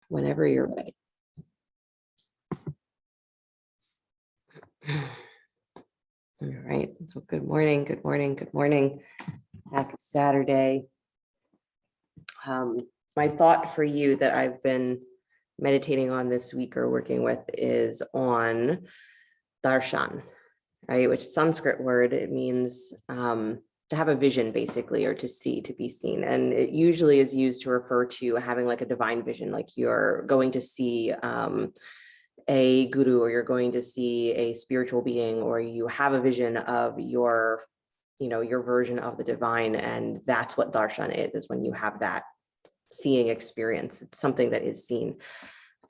whenever you're ready. All right. So good morning, good morning, good morning. Happy Saturday. My thought for you that I've been meditating on this week or working with is on Darshan, right? Which is a Sanskrit word. It means to have a vision, basically, or to see, to be seen. And it usually is used to refer to having like a divine vision, like you're going to see a guru, or you're going to see a spiritual being, or you have a vision of your version of the divine. And that's what darshan is when you have that seeing experience. It's something that is seen.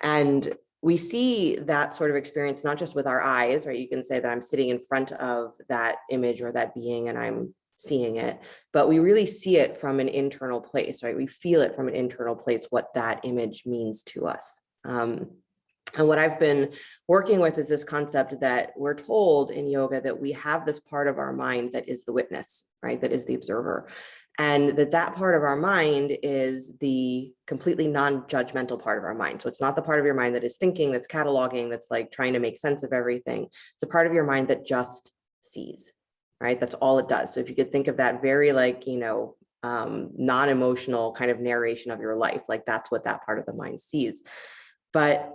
And we see that sort of experience, not just with our eyes, right? You can say that I'm sitting in front of that image or that being and I'm seeing it, but we really see it from an internal place, right? We feel it from an internal place, what that image means to us. And what I've been working with is this concept that we're told in yoga that we have this part of our mind that is the witness, right? That is the observer. And that part of our mind is the completely non-judgmental part of our mind. So it's not the part of your mind that is thinking, that's cataloging, that's like trying to make sense of everything. It's a part of your mind that just sees, right? That's all it does. So if you could think of that very non-emotional kind of narration of your life, like that's what that part of the mind sees. But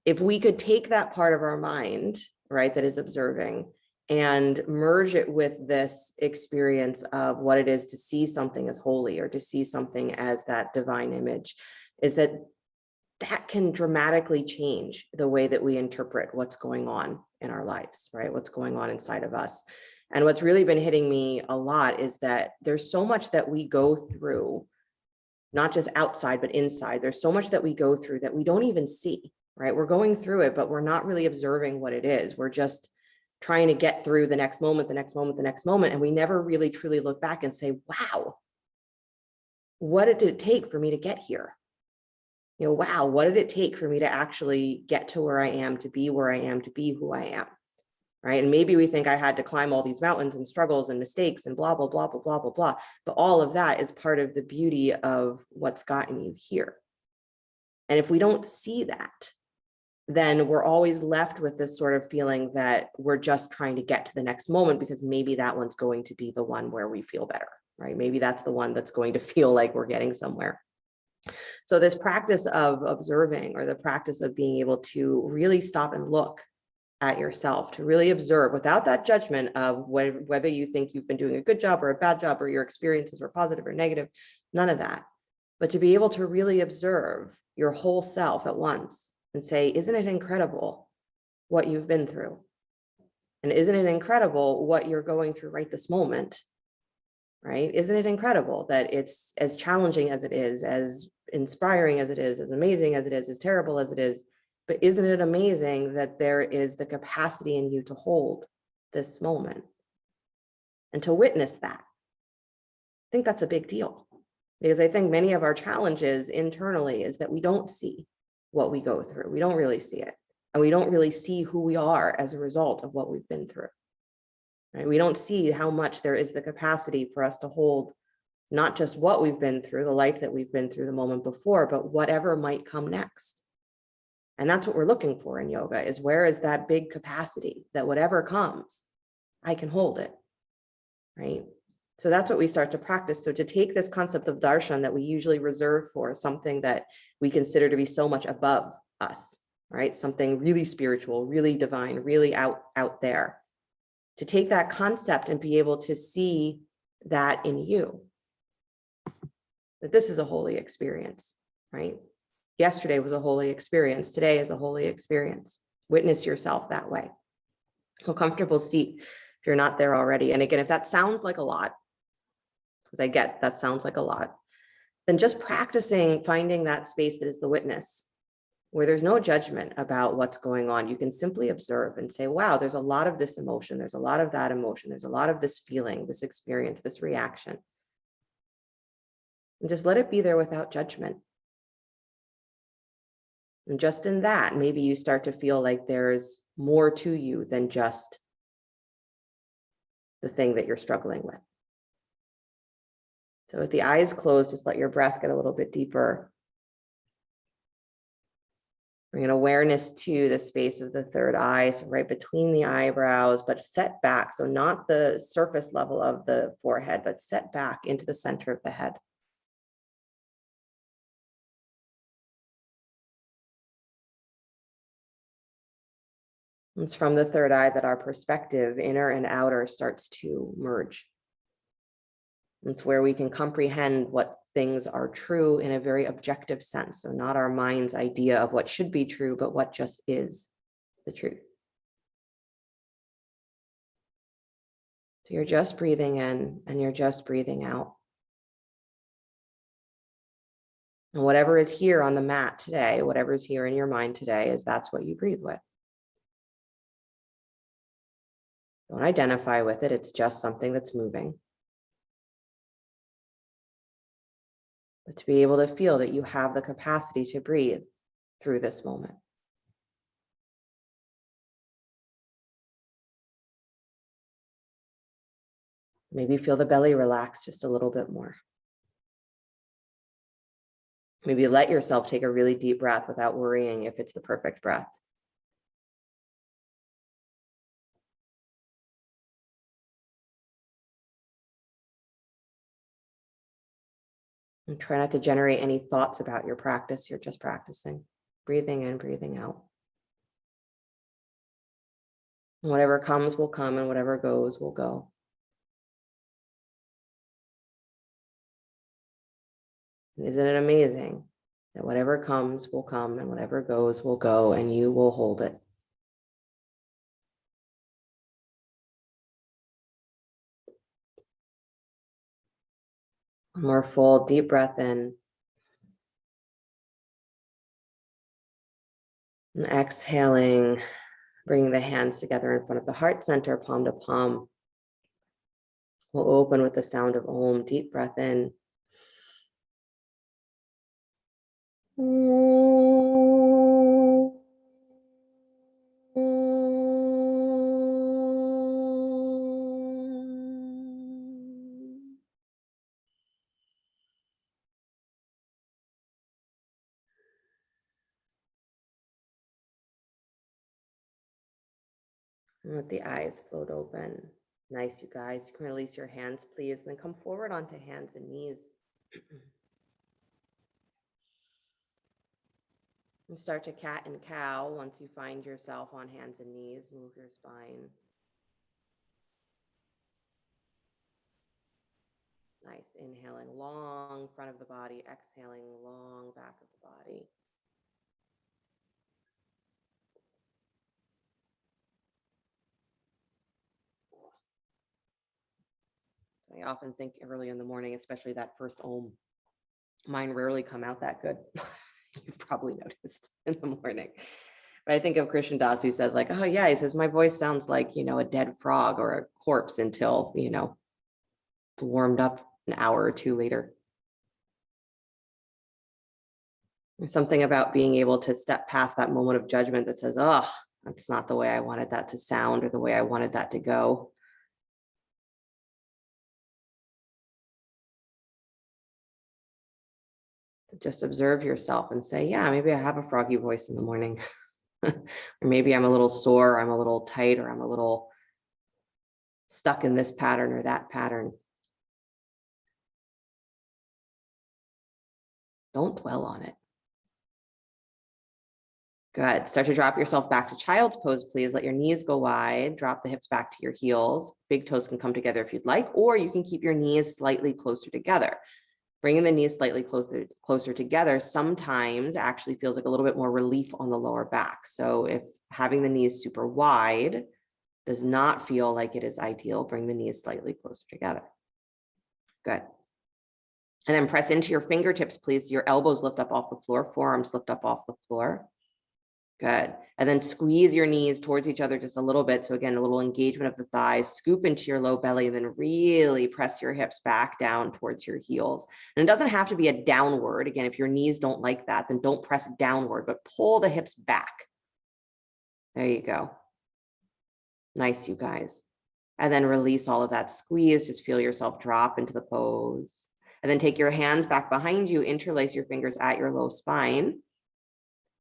if we could take that part of our mind, right, that is observing, and merge it with this experience of what it is to see something as holy, or to see something as that divine image, is that can dramatically change the way that we interpret what's going on in our lives, right? What's going on inside of us. And what's really been hitting me a lot is that there's so much that we go through, not just outside, but inside. There's so much that we go through that we don't even see. Right? We're going through it, but we're not really observing what it is. We're just trying to get through the next moment, the next moment, the next moment. And we never really truly look back and say, wow, what did it take for me to get here? Wow, what did it take for me to actually get to where I am, to be where I am, to be who I am? Right? And maybe we think I had to climb all these mountains and struggles and mistakes and blah, blah, blah, blah, blah, blah, blah. But all of that is part of the beauty of what's gotten you here. And if we don't see that, then we're always left with this sort of feeling that we're just trying to get to the next moment, because maybe that one's going to be the one where we feel better, right? Maybe that's the one that's going to feel like we're getting somewhere. So this practice of observing, or the practice of being able to really stop and look at yourself, to really observe without that judgment of whether you think you've been doing a good job or a bad job, or your experiences were positive or negative, none of that, but to be able to really observe your whole self at once and say, isn't it incredible what you've been through? And isn't it incredible what you're going through right this moment, right? Isn't it incredible that it's as challenging as it is, as inspiring as it is, as amazing as it is, as terrible as it is, but isn't it amazing that there is the capacity in you to hold this moment and to witness that? I think that's a big deal, because I think many of our challenges internally is that we don't see what we go through. We don't really see it. And we don't really see who we are as a result of what we've been through. Right? We don't see how much there is the capacity for us to hold not just what we've been through, the life that we've been through the moment before, but whatever might come next. And that's what we're looking for in yoga, is where is that big capacity that whatever comes, I can hold it, right? So that's what we start to practice. So to take this concept of darshan that we usually reserve for something that we consider to be so much above us, right? Something really spiritual, really divine, really out there. To take that concept and be able to see that in you, that this is a holy experience, right? Yesterday was a holy experience. Today is a holy experience. Witness yourself that way. A comfortable seat if you're not there already. And again, if that sounds like a lot, because I get that sounds like a lot, then just practicing finding that space that is the witness, where there's no judgment about what's going on. You can simply observe and say, wow, there's a lot of this emotion. There's a lot of that emotion. There's a lot of this feeling, this experience, this reaction. And just let it be there without judgment. And just in that, maybe you start to feel like there's more to you than just the thing that you're struggling with. So with the eyes closed, just let your breath get a little bit deeper. Bring an awareness to the space of the third eye, so right between the eyebrows, but set back. So not the surface level of the forehead, but set back into the center of the head. It's from the third eye that our perspective, inner and outer, starts to merge. It's where we can comprehend what things are true in a very objective sense. So not our mind's idea of what should be true, but what just is the truth. So you're just breathing in and you're just breathing out. And whatever is here on the mat today, whatever is here in your mind today, that's what you breathe with. Don't identify with it. It's just something that's moving. But to be able to feel that you have the capacity to breathe through this moment. Maybe feel the belly relax just a little bit more. Maybe let yourself take a really deep breath without worrying if it's the perfect breath. And try not to generate any thoughts about your practice. You're just practicing, breathing in, breathing out. And whatever comes will come, and whatever goes will go. And isn't it amazing that whatever comes will come, and whatever goes will go, and you will hold it? One more full deep breath in. And exhaling, bringing the hands together in front of the heart center, palm to palm. We'll open with the sound of Om. Deep breath in. And let the eyes float open. Nice, you guys. You can release your hands, please, and then come forward onto hands and knees. And start to cat and cow. Once you find yourself on hands and knees, move your spine. Nice. Inhaling long front of the body, exhaling long back of the body. I often think early in the morning, especially that first Om, mine rarely come out that good. You've probably noticed in the morning. But I think of Krishna Das, who says like, oh yeah, he says, my voice sounds like, a dead frog or a corpse until, it's warmed up an hour or two later. There's something about being able to step past that moment of judgment that says, oh, that's not the way I wanted that to sound or the way I wanted that to go. Just observe yourself and say, yeah, maybe I have a froggy voice in the morning. Or maybe I'm a little sore, or I'm a little tight, or I'm a little stuck in this pattern or that pattern. Don't dwell on it. Good. Start to drop yourself back to child's pose, please. Let your knees go wide. Drop the hips back to your heels. Big toes can come together if you'd like, or you can keep your knees slightly closer together. Bringing the knees slightly closer together sometimes actually feels like a little bit more relief on the lower back. So if having the knees super wide does not feel like it is ideal, bring the knees slightly closer together. Good. And then press into your fingertips, please. Your elbows lift up off the floor, forearms lift up off the floor. Good. And then squeeze your knees towards each other just a little bit. So again, a little engagement of the thighs, scoop into your low belly, and then really press your hips back down towards your heels. And it doesn't have to be a downward. Again, if your knees don't like that, then don't press downward, but pull the hips back. There you go. Nice, you guys. And then release all of that squeeze. Just feel yourself drop into the pose. And then take your hands back behind you, interlace your fingers at your low spine.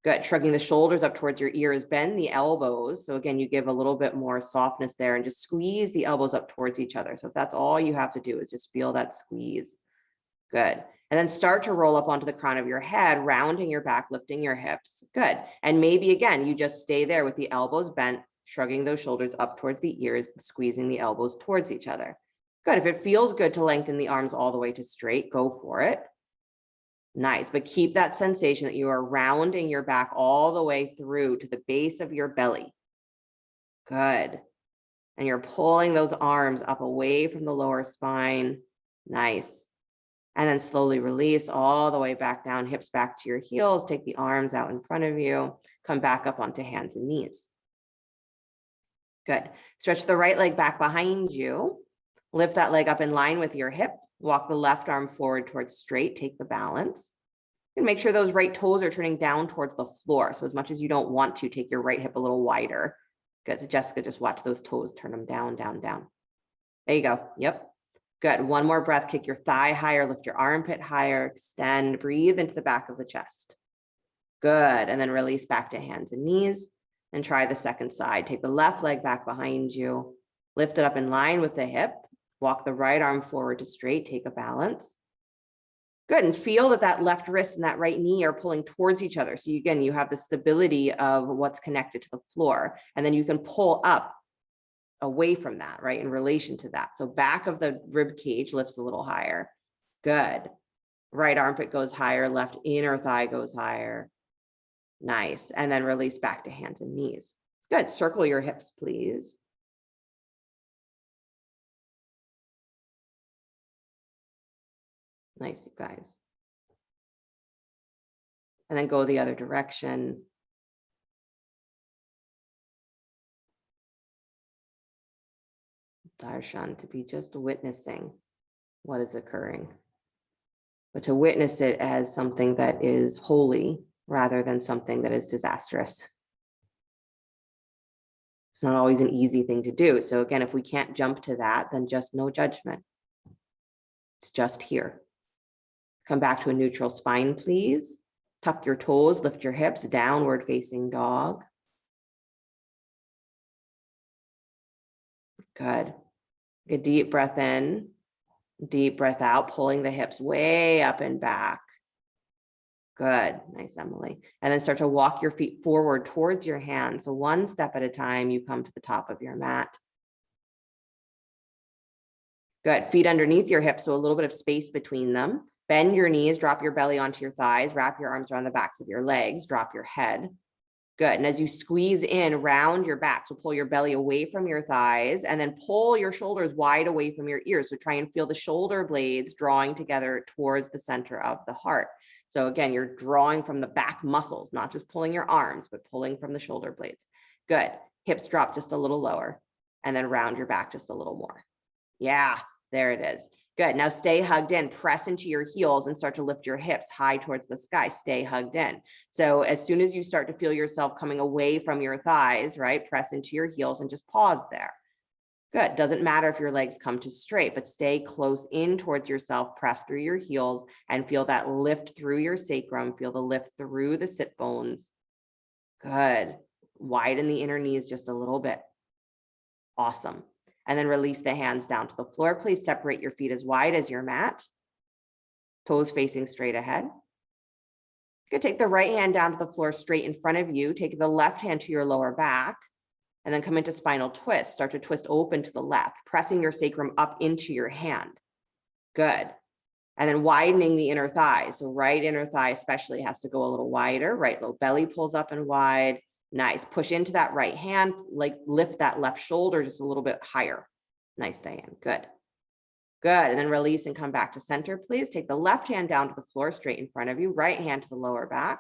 Good. Shrugging the shoulders up towards your ears, bend the elbows. So again, you give a little bit more softness there and just squeeze the elbows up towards each other. So if that's all you have to do is just feel that squeeze. Good. And then start to roll up onto the crown of your head, rounding your back, lifting your hips. Good. And maybe again, you just stay there with the elbows bent, shrugging those shoulders up towards the ears, squeezing the elbows towards each other. Good. If it feels good to lengthen the arms all the way to straight, go for it. Nice, but keep that sensation that you are rounding your back all the way through to the base of your belly. Good. And you're pulling those arms up away from the lower spine. Nice. And then slowly release all the way back down, hips back to your heels. Take the arms out in front of you. Come back up onto hands and knees. Good. Stretch the right leg back behind you. Lift that leg up in line with your hip. Walk the left arm forward towards straight. Take the balance. And make sure those right toes are turning down towards the floor. So as much as you don't want to, take your right hip a little wider. Good. So Jessica, just watch those toes. Turn them down, down, down. There you go. Yep. Good. One more breath. Kick your thigh higher. Lift your armpit higher. Extend. Breathe into the back of the chest. Good. And then release back to hands and knees. And try the second side. Take the left leg back behind you. Lift it up in line with the hip. Walk the right arm forward to straight. Take a balance. Good. And feel that that left wrist and that right knee are pulling towards each other. So again, you have the stability of what's connected to the floor. And then you can pull up away from that, right, in relation to that. So back of the rib cage lifts a little higher. Good. Right armpit goes higher. Left inner thigh goes higher. Nice. And then release back to hands and knees. Good. Circle your hips, please. Nice, you guys. And then go the other direction. Darshan, to be just witnessing what is occurring, but to witness it as something that is holy rather than something that is disastrous. It's not always an easy thing to do. So again, if we can't jump to that, then just no judgment. It's just here. Come back to a neutral spine, please. Tuck your toes, lift your hips, downward facing dog. Good. Take a deep breath in, deep breath out, pulling the hips way up and back. Good. Nice, Emily. And then start to walk your feet forward towards your hands. So one step at a time, you come to the top of your mat. Good. Feet underneath your hips, so a little bit of space between them. Bend your knees, drop your belly onto your thighs, wrap your arms around the backs of your legs, drop your head. Good. And as you squeeze in, round your back, so pull your belly away from your thighs and then pull your shoulders wide away from your ears. So try and feel the shoulder blades drawing together towards the center of the heart. So again, you're drawing from the back muscles, not just pulling your arms, but pulling from the shoulder blades. Good. Hips drop just a little lower and then round your back just a little more. Yeah, there it is. Good. Now stay hugged in, press into your heels and start to lift your hips high towards the sky. Stay hugged in. So as soon as you start to feel yourself coming away from your thighs, right, press into your heels and just pause there. Good. Doesn't matter if your legs come to straight, but stay close in towards yourself, press through your heels and feel that lift through your sacrum. Feel the lift through the sit bones. Good. Widen the inner knees just a little bit. Awesome. And then release the hands down to the floor. Please separate your feet as wide as your mat. Toes facing straight ahead. You can take the right hand down to the floor straight in front of you. Take the left hand to your lower back and then come into spinal twist. Start to twist open to the left, pressing your sacrum up into your hand. Good. And then widening the inner thigh. So right inner thigh especially has to go a little wider. Right low belly pulls up and wide. Nice. Push into that right hand, like lift that left shoulder just a little bit higher. Nice, Diane. Good. Good. And then release and come back to center, please. Take the left hand down to the floor straight in front of you, right hand to the lower back.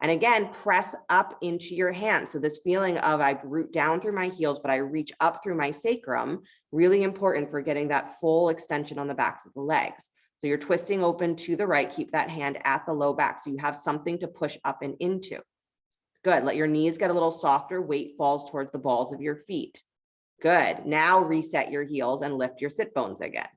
And again, press up into your hands. So this feeling of I root down through my heels, but I reach up through my sacrum, really important for getting that full extension on the backs of the legs. So you're twisting open to the right, keep that hand at the low back. So you have something to push up and into. Good. Let your knees get a little softer. Weight falls towards the balls of your feet. Good. Now reset your heels and lift your sit bones again.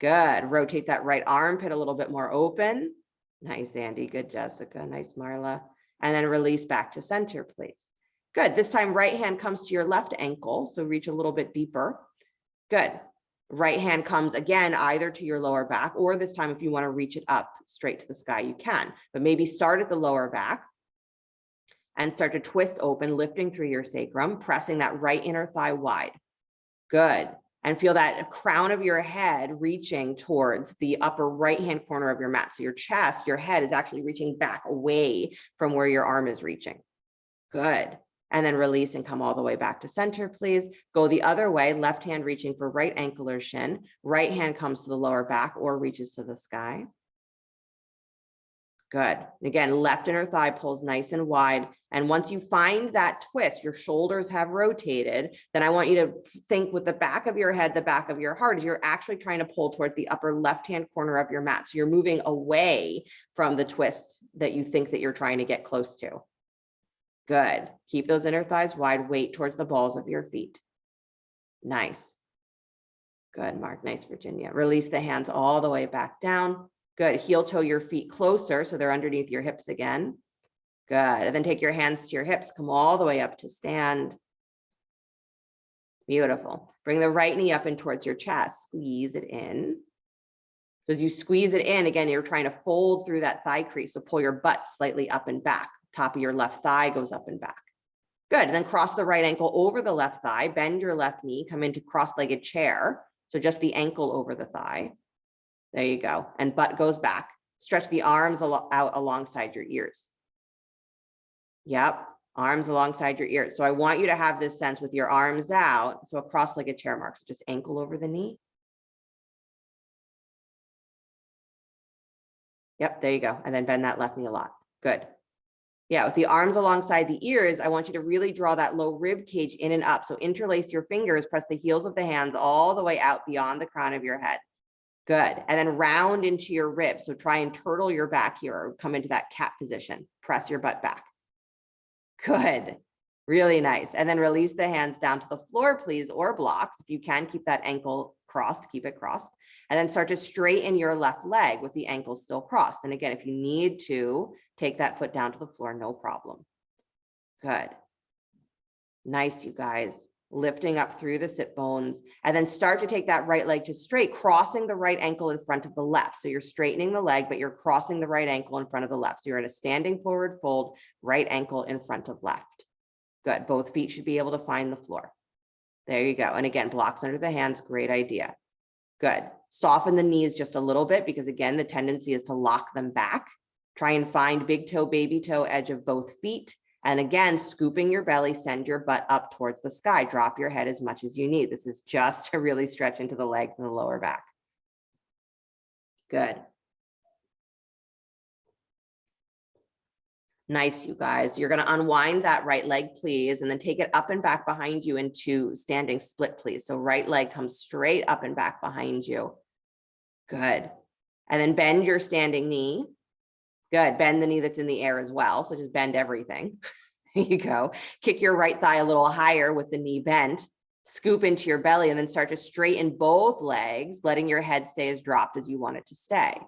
Good. Rotate that right armpit a little bit more open. Nice, Andy. Good, Jessica. Nice, Marla. And then release back to center, please. Good. This time, right hand comes to your left ankle. So reach a little bit deeper. Good. Right hand comes again, either to your lower back, or this time, if you want to reach it up straight to the sky, you can, but maybe start at the lower back and start to twist open, lifting through your sacrum, pressing that right inner thigh wide. Good. And feel that crown of your head reaching towards the upper right-hand corner of your mat. So your chest, your head is actually reaching back away from where your arm is reaching. Good. And then release and come all the way back to center, please. Go the other way, left hand reaching for right ankle or shin. Right hand comes to the lower back or reaches to the sky. Good. Again, left inner thigh pulls nice and wide. And once you find that twist, your shoulders have rotated, then I want you to think with the back of your head, the back of your heart, is you're actually trying to pull towards the upper left-hand corner of your mat. So you're moving away from the twists that you think that you're trying to get close to. Good. Keep those inner thighs wide, weight towards the balls of your feet. Nice. Good, Mark. Nice, Virginia. Release the hands all the way back down. Good. Heel toe your feet closer so they're underneath your hips again. Good. And then take your hands to your hips, come all the way up to stand. Beautiful. Bring the right knee up and towards your chest. Squeeze it in. So as you squeeze it in, again, you're trying to fold through that thigh crease. So pull your butt slightly up and back. Top of your left thigh goes up and back. Good. And then cross the right ankle over the left thigh. Bend your left knee. Come into cross-legged chair. So just the ankle over the thigh. There you go. And butt goes back. Stretch the arms out alongside your ears. Yep. Arms alongside your ears. So I want you to have this sense with your arms out. So a cross-legged chair mark. So just ankle over the knee. Yep. There you go. And then bend that left knee a lot. Good. Yeah, with the arms alongside the ears, I want you to really draw that low rib cage in and up. So interlace your fingers, press the heels of the hands all the way out beyond the crown of your head. Good. And then round into your ribs. So try and turtle your back here or come into that cat position. Press your butt back. Good. Really nice. And then release the hands down to the floor, please, or blocks. If you can, keep that ankle crossed, keep it crossed. And then start to straighten your left leg with the ankle still crossed. And again, if you need to, take that foot down to the floor, no problem. Good. Nice, you guys. Lifting up through the sit bones. And then start to take that right leg to straight, crossing the right ankle in front of the left. So you're straightening the leg, but you're crossing the right ankle in front of the left. So you're in a standing forward fold, right ankle in front of left. Good. Both feet should be able to find the floor. There you go. And again, blocks under the hands. Great idea. Good. Soften the knees just a little bit because again, the tendency is to lock them back. Try and find big toe, baby toe edge of both feet. And again, scooping your belly, send your butt up towards the sky. Drop your head as much as you need. This is just to really stretch into the legs and the lower back. Good. Nice, you guys. You're going to unwind that right leg, please, and then take it up and back behind you into standing split, please. So right leg comes straight up and back behind you. Good. And then bend your standing knee. Good. Bend the knee that's in the air as well. So just bend everything. There you go. Kick your right thigh a little higher with the knee bent. Scoop into your belly and then start to straighten both legs, letting your head stay as dropped as you want it to stay.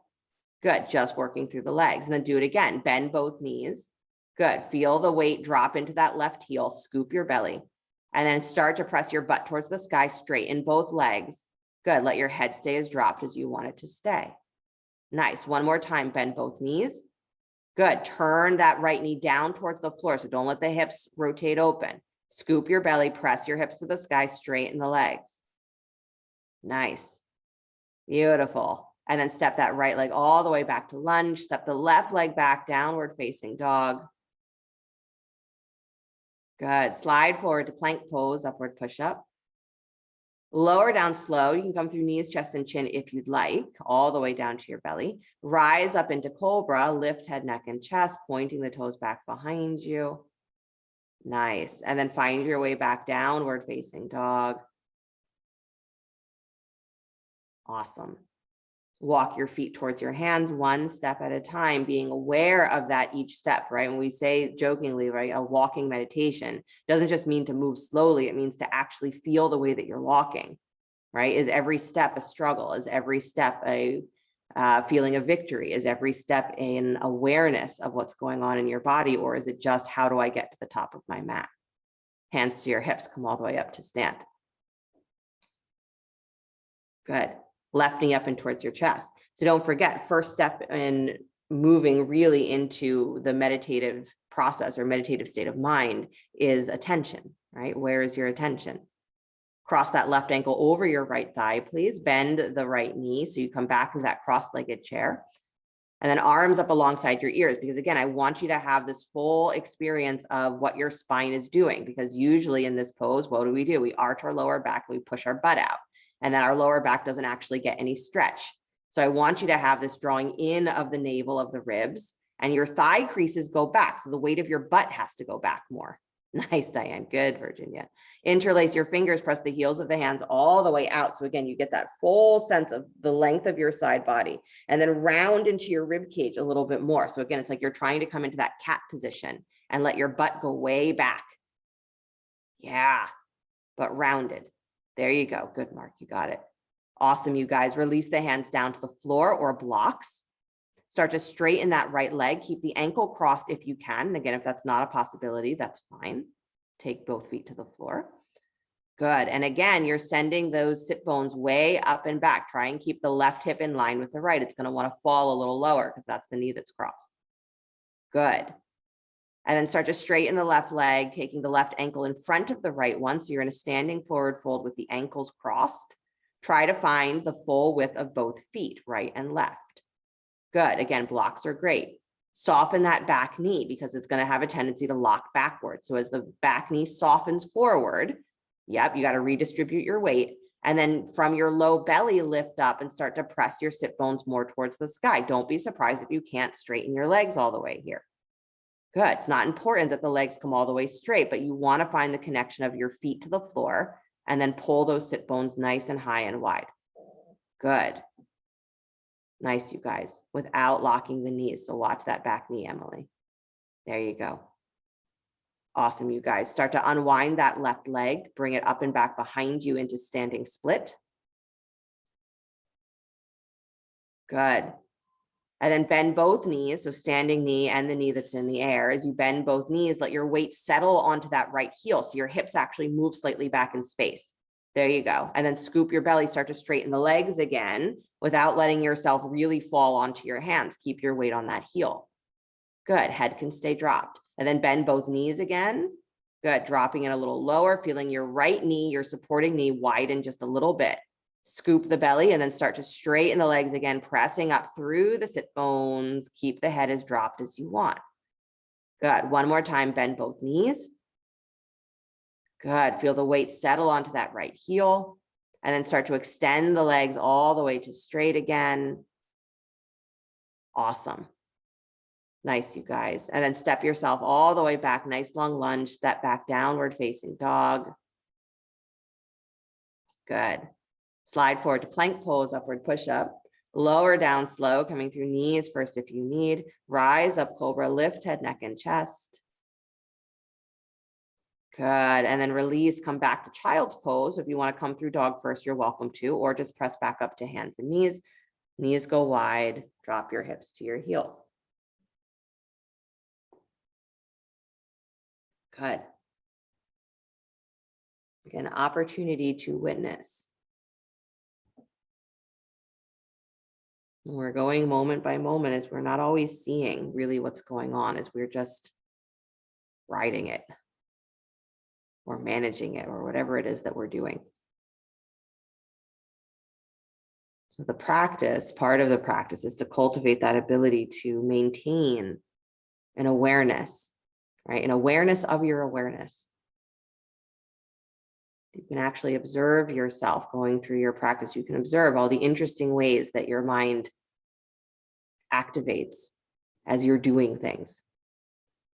Good. Just working through the legs. And then do it again. Bend both knees. Good. Feel the weight drop into that left heel. Scoop your belly. And then start to press your butt towards the sky. Straighten both legs. Good. Let your head stay as dropped as you want it to stay. Nice. One more time. Bend both knees. Good. Turn that right knee down towards the floor. So don't let the hips rotate open. Scoop your belly. Press your hips to the sky. Straighten the legs. Nice. Beautiful. And then step that right leg all the way back to lunge. Step the left leg back, downward facing dog. Good. Slide forward to plank pose, upward push up. Lower down slow. You can come through knees, chest, and chin if you'd like, all the way down to your belly. Rise up into cobra, lift head, neck, and chest, pointing the toes back behind you. Nice. And then find your way back downward facing dog. Awesome. Walk your feet towards your hands, one step at a time, being aware of that each step, right? When we say jokingly, right, a walking meditation doesn't just mean to move slowly. It means to actually feel the way that you're walking, right? Is every step a struggle? Is every step a feeling of victory? Is every step an awareness of what's going on in your body, or is it just how do I get to the top of my mat? Hands to your hips, come all the way up to stand. Good. Left knee up and towards your chest. So don't forget, first step in moving really into the meditative process or meditative state of mind is attention, right? Where is your attention? Cross that left ankle over your right thigh, please. Bend the right knee so you come back into that cross-legged chair. And then arms up alongside your ears, because again, I want you to have this full experience of what your spine is doing, because usually in this pose, what do? We arch our lower back, we push our butt out, and then our lower back doesn't actually get any stretch. So I want you to have this drawing in of the navel of the ribs, and your thigh creases go back. So the weight of your butt has to go back more. Nice, Diane. Good, Virginia. Interlace your fingers, press the heels of the hands all the way out. So again, you get that full sense of the length of your side body, and then round into your rib cage a little bit more. So again, it's like you're trying to come into that cat position and let your butt go way back. Yeah, but rounded. There you go. Good, Mark. You got it. Awesome, you guys. Release the hands down to the floor or blocks. Start to straighten that right leg. Keep the ankle crossed if you can. And again, if that's not a possibility, that's fine. Take both feet to the floor. Good. And again, you're sending those sit bones way up and back. Try and keep the left hip in line with the right. It's going to want to fall a little lower because that's the knee that's crossed. Good. And then start to straighten the left leg, taking the left ankle in front of the right one. So you're in a standing forward fold with the ankles crossed. Try to find the full width of both feet, right and left. Good. Again, blocks are great. Soften that back knee because it's going to have a tendency to lock backwards. So as the back knee softens forward, yep, you got to redistribute your weight. And then from your low belly, lift up and start to press your sit bones more towards the sky. Don't be surprised if you can't straighten your legs all the way here. Good. It's not important that the legs come all the way straight, but you want to find the connection of your feet to the floor and then pull those sit bones nice and high and wide. Good. Nice, you guys, without locking the knees. So watch that back knee, Emily. There you go. Awesome, you guys. Start to unwind that left leg, bring it up and back behind you into standing split. Good. And then bend both knees, so standing knee and the knee that's in the air. As you bend both knees, let your weight settle onto that right heel, so your hips actually move slightly back in space. There you go. And then scoop your belly, start to straighten the legs again without letting yourself really fall onto your hands. Keep your weight on that heel. Good. Head can stay dropped. And then bend both knees again. Good. Dropping it a little lower, feeling your right knee, your supporting knee widen just a little bit. Scoop the belly and then start to straighten the legs again, pressing up through the sit bones. Keep the head as dropped as you want. Good. One more time. Bend both knees. Good. Feel the weight settle onto that right heel. And then start to extend the legs all the way to straight again. Awesome. Nice, you guys. And then step yourself all the way back. Nice long lunge. Step back, downward facing dog. Good. Slide forward to plank pose, upward push up. Lower down slow, coming through knees first if you need. Rise up, cobra, lift head, neck, and chest. Good. And then release, come back to child's pose. If you want to come through dog first, you're welcome to, or just press back up to hands and knees. Knees go wide, drop your hips to your heels. Good. Again, opportunity to witness. We're going moment by moment as we're not always seeing really what's going on, as we're just riding it or managing it or whatever it is that we're doing. So the practice, part of the practice is to cultivate that ability to maintain an awareness, right? An awareness of your awareness. You can actually observe yourself going through your practice. You can observe all the interesting ways that your mind activates as you're doing things.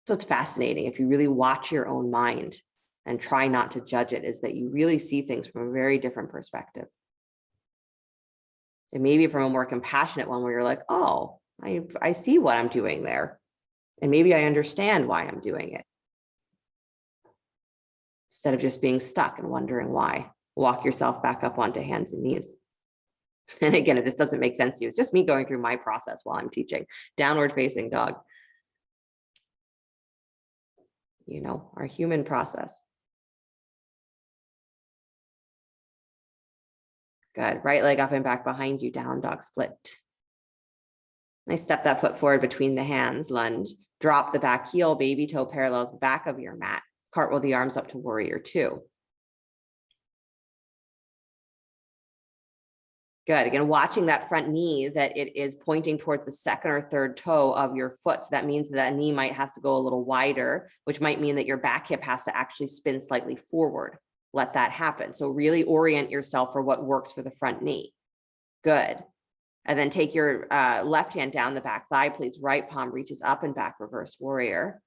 So it's fascinating. If you really watch your own mind and try not to judge it, is that you really see things from a very different perspective. And maybe from a more compassionate one where you're like, oh, I see what I'm doing there. And maybe I understand why I'm doing it. Instead of just being stuck and wondering why. Walk yourself back up onto hands and knees. And again, if this doesn't make sense to you, it's just me going through my process while I'm teaching. Downward facing dog. You know, our human process. Good. Right leg up and back behind you, down dog split. Nice. Step that foot forward between the hands, lunge. Drop the back heel, baby toe parallels the back of your mat. Cartwheel the arms up to warrior two. Good. Again, watching that front knee, that it is pointing towards the second or third toe of your foot. So that means that knee might have to go a little wider, which might mean that your back hip has to actually spin slightly forward. Let that happen. So really orient yourself for what works for the front knee. Good. And then take your left hand down the back thigh, please. Right palm reaches up and back, reverse warrior.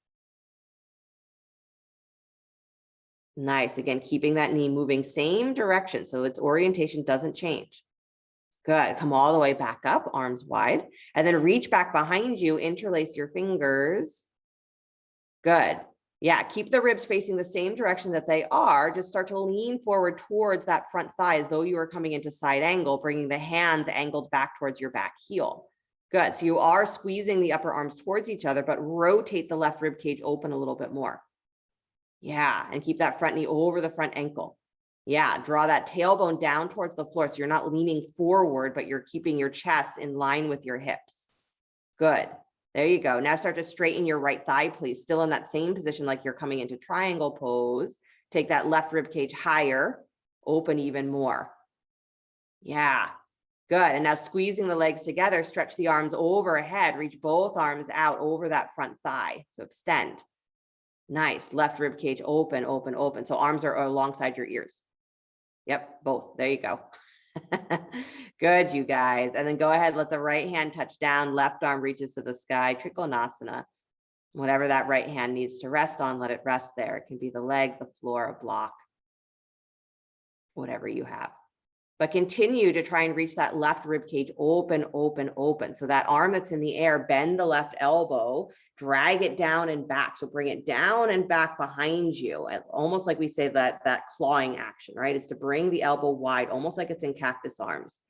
Nice. Again, keeping that knee moving same direction. So its orientation doesn't change. Good. Come all the way back up, arms wide, and then reach back behind you, interlace your fingers. Good. Yeah, keep the ribs facing the same direction that they are. Just start to lean forward towards that front thigh as though you were coming into side angle, bringing the hands angled back towards your back heel. Good. So you are squeezing the upper arms towards each other, but rotate the left rib cage open a little bit more. Yeah, and keep that front knee over the front ankle. Yeah, draw that tailbone down towards the floor. So you're not leaning forward, but you're keeping your chest in line with your hips. Good. There you go. Now start to straighten your right thigh, please. Still in that same position like you're coming into triangle pose. Take that left rib cage higher, open even more. Yeah, good. And now squeezing the legs together, stretch the arms overhead, reach both arms out over that front thigh. So extend. Nice. Left rib cage open, open, open. So arms are alongside your ears. Yep, both. There you go. Good, you guys. And then go ahead, let the right hand touch down, left arm reaches to the sky, Trikonasana. Whatever that right hand needs to rest on, let it rest there. It can be the leg, the floor, a block, whatever you have. But continue to try and reach that left rib cage open, open, open. So that arm that's in the air, bend the left elbow, drag it down and back. So bring it down and back behind you. Almost like we say that clawing action, right? It's to bring the elbow wide, almost like it's in cactus arms.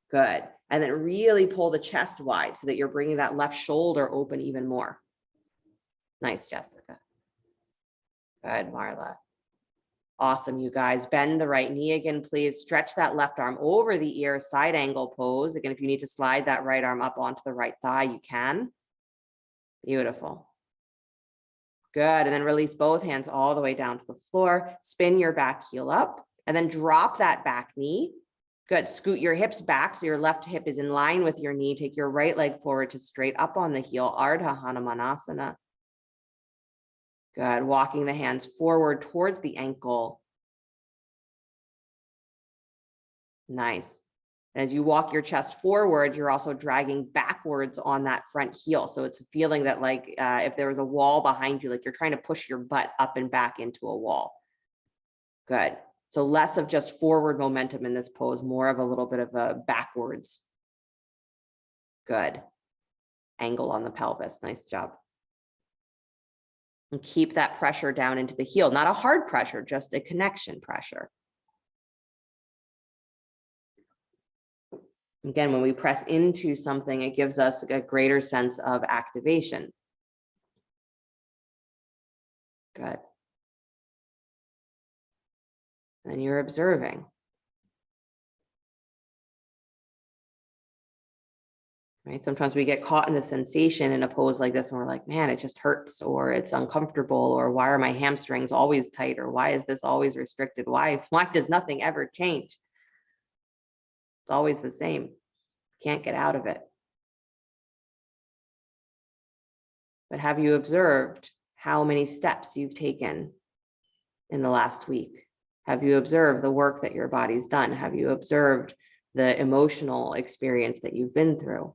Good. And then really pull the chest wide so that you're bringing that left shoulder open even more. Nice, Jessica. Good, Marla. Awesome, you guys. Bend the right knee again, please. Stretch that left arm over the ear, side angle pose. Again, if you need to slide that right arm up onto the right thigh, you can. Beautiful. Good. And then release both hands all the way down to the floor. Spin your back heel up and then drop that back knee. Good. Scoot your hips back so your left hip is in line with your knee. Take your right leg forward to straight up on the heel. Ardha Hanumanasana. Good. Walking the hands forward towards the ankle. Nice. And as you walk your chest forward, you're also dragging backwards on that front heel. So it's a feeling that like if there was a wall behind you, like you're trying to push your butt up and back into a wall. Good. So less of just forward momentum in this pose, more of a little bit of a backwards. Good. Angle on the pelvis. Nice job. And keep that pressure down into the heel, not a hard pressure, just a connection pressure. Again, when we press into something, it gives us a greater sense of activation. Good. And you're observing. Right? Sometimes we get caught in the sensation in a pose like this and we're like, man, it just hurts, or it's uncomfortable, or why are my hamstrings always tight, or why is this always restricted? Why does nothing ever change? It's always the same. Can't get out of it. But have you observed how many steps you've taken in the last week? Have you observed the work that your body's done? Have you observed the emotional experience that you've been through?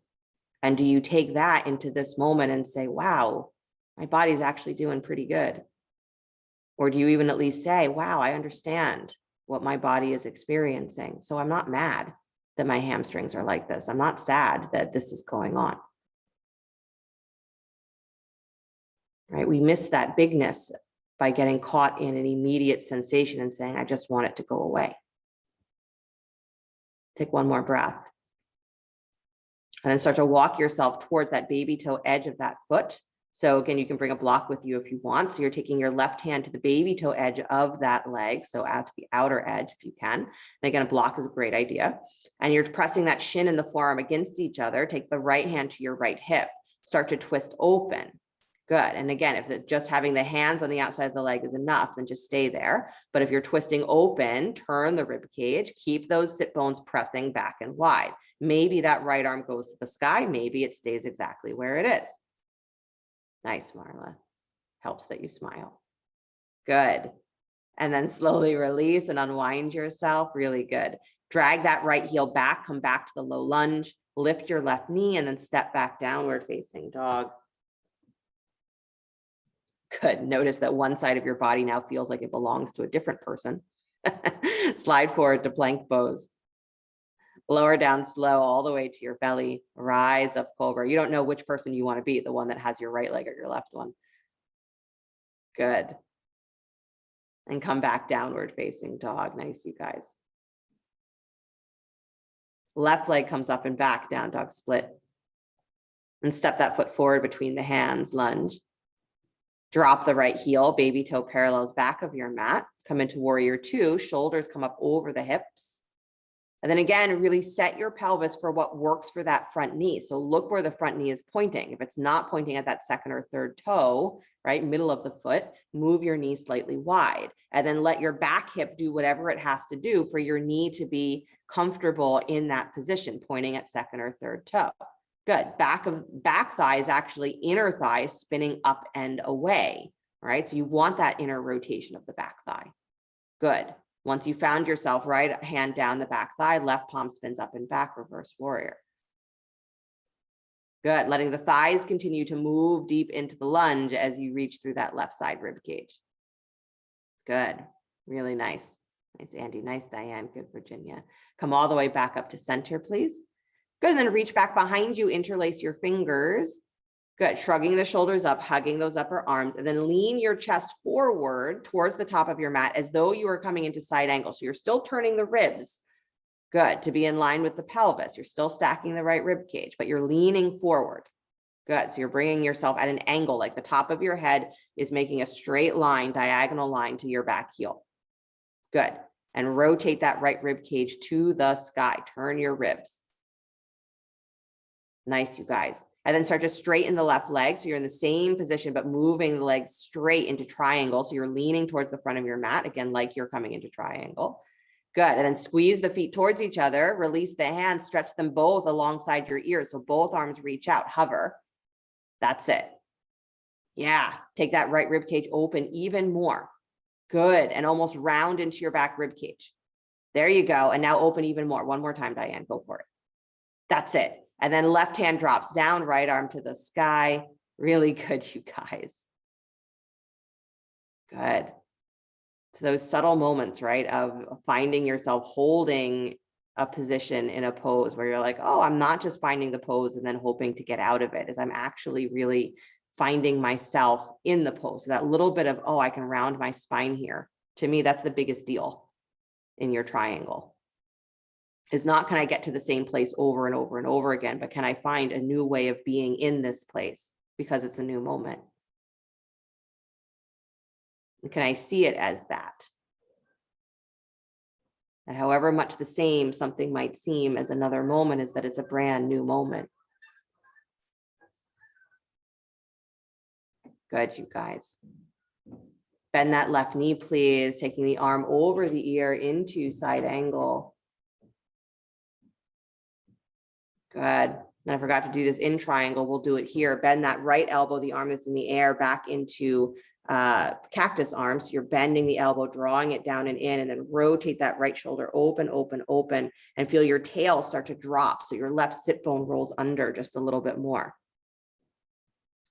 And do you take that into this moment and say, wow, my body's actually doing pretty good? Or do you even at least say, wow, I understand what my body is experiencing. So I'm not mad that my hamstrings are like this. I'm not sad that this is going on. Right? We miss that bigness by getting caught in an immediate sensation and saying, I just want it to go away. Take one more breath. And then start to walk yourself towards that baby toe edge of that foot. So again, you can bring a block with you if you want. So you're taking your left hand to the baby toe edge of that leg. So out to the outer edge if you can. And again, a block is a great idea. And you're pressing that shin and the forearm against each other. Take the right hand to your right hip. Start to twist open. Good. And again, if just having the hands on the outside of the leg is enough, then just stay there. But if you're twisting open, turn the rib cage, keep those sit bones pressing back and wide. Maybe that right arm goes to the sky. Maybe it stays exactly where it is. Nice, Marla. Helps that you smile. Good. And then slowly release and unwind yourself. Really good. Drag that right heel back, come back to the low lunge, lift your left knee, and then step back downward facing dog. Good. Notice that one side of your body now feels like it belongs to a different person. Slide forward to plank pose. Lower down slow all the way to your belly. Rise up cobra. You don't know which person you want to be, the one that has your right leg or your left one. Good. And come back downward facing dog. Nice, you guys. Left leg comes up and back, down dog split. And step that foot forward between the hands, lunge. Drop the right heel, baby toe parallels back of your mat. Come into warrior two, shoulders come up over the hips. And then again, really set your pelvis for what works for that front knee. So look where the front knee is pointing. If it's not pointing at that second or third toe, right, middle of the foot, move your knee slightly wide. And then let your back hip do whatever it has to do for your knee to be comfortable in that position, pointing at second or third toe. Good. Back thigh is actually inner thigh spinning up and away, right? So you want that inner rotation of the back thigh. Good. Once you found yourself, right hand down the back thigh, left palm spins up and back, reverse warrior. Good. Letting the thighs continue to move deep into the lunge as you reach through that left side rib cage. Good. Really nice. Nice, Andy. Nice, Diane. Good, Virginia. Come all the way back up to center, please. Good. And then reach back behind you, interlace your fingers. Good. Shrugging the shoulders up, hugging those upper arms, and then lean your chest forward towards the top of your mat as though you are coming into side angle. So you're still turning the ribs. Good. To be in line with the pelvis. You're still stacking the right rib cage, but you're leaning forward. Good. So you're bringing yourself at an angle, like the top of your head is making a straight line, diagonal line to your back heel. Good. And rotate that right rib cage to the sky. Turn your ribs. Nice, you guys. And then start to straighten the left leg. So you're in the same position, but moving the legs straight into triangle. So you're leaning towards the front of your mat, again, like you're coming into triangle. Good. And then squeeze the feet towards each other, release the hands, stretch them both alongside your ears. So both arms reach out, hover. That's it. Yeah. Take that right rib cage open even more. Good. And almost round into your back rib cage. There you go. And now open even more. One more time, Diane, go for it. That's it. And then left hand drops down, right arm to the sky. Really good, you guys. Good. So those subtle moments, right, of finding yourself holding a position in a pose where you're like, oh, I'm not just finding the pose and then hoping to get out of it, is I'm actually really finding myself in the pose. So that little bit of, oh, I can round my spine here. To me, that's the biggest deal in your triangle. Is not, can I get to the same place over and over and over again, but can I find a new way of being in this place because it's a new moment? And can I see it as that? And however much the same something might seem as another moment, is that it's a brand new moment. Good, you guys. Bend that left knee, please. Taking the arm over the ear into side angle. Good. And I forgot to do this in triangle. We'll do it here. Bend that right elbow, the arm that's in the air, back into cactus arm. So you're bending the elbow, drawing it down and in, and then rotate that right shoulder open, open, open, and feel your tail start to drop. So your left sit bone rolls under just a little bit more.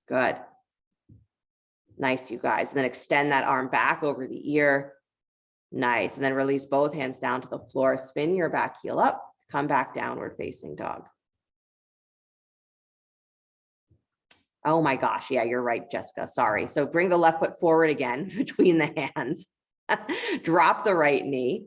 Good. Nice, you guys. And then extend that arm back over the ear. Nice. And then release both hands down to the floor. Spin your back heel up. Come back downward facing dog. Oh my gosh. Yeah, you're right, Jessica. Sorry. So bring the left foot forward again between the hands. Drop the right knee.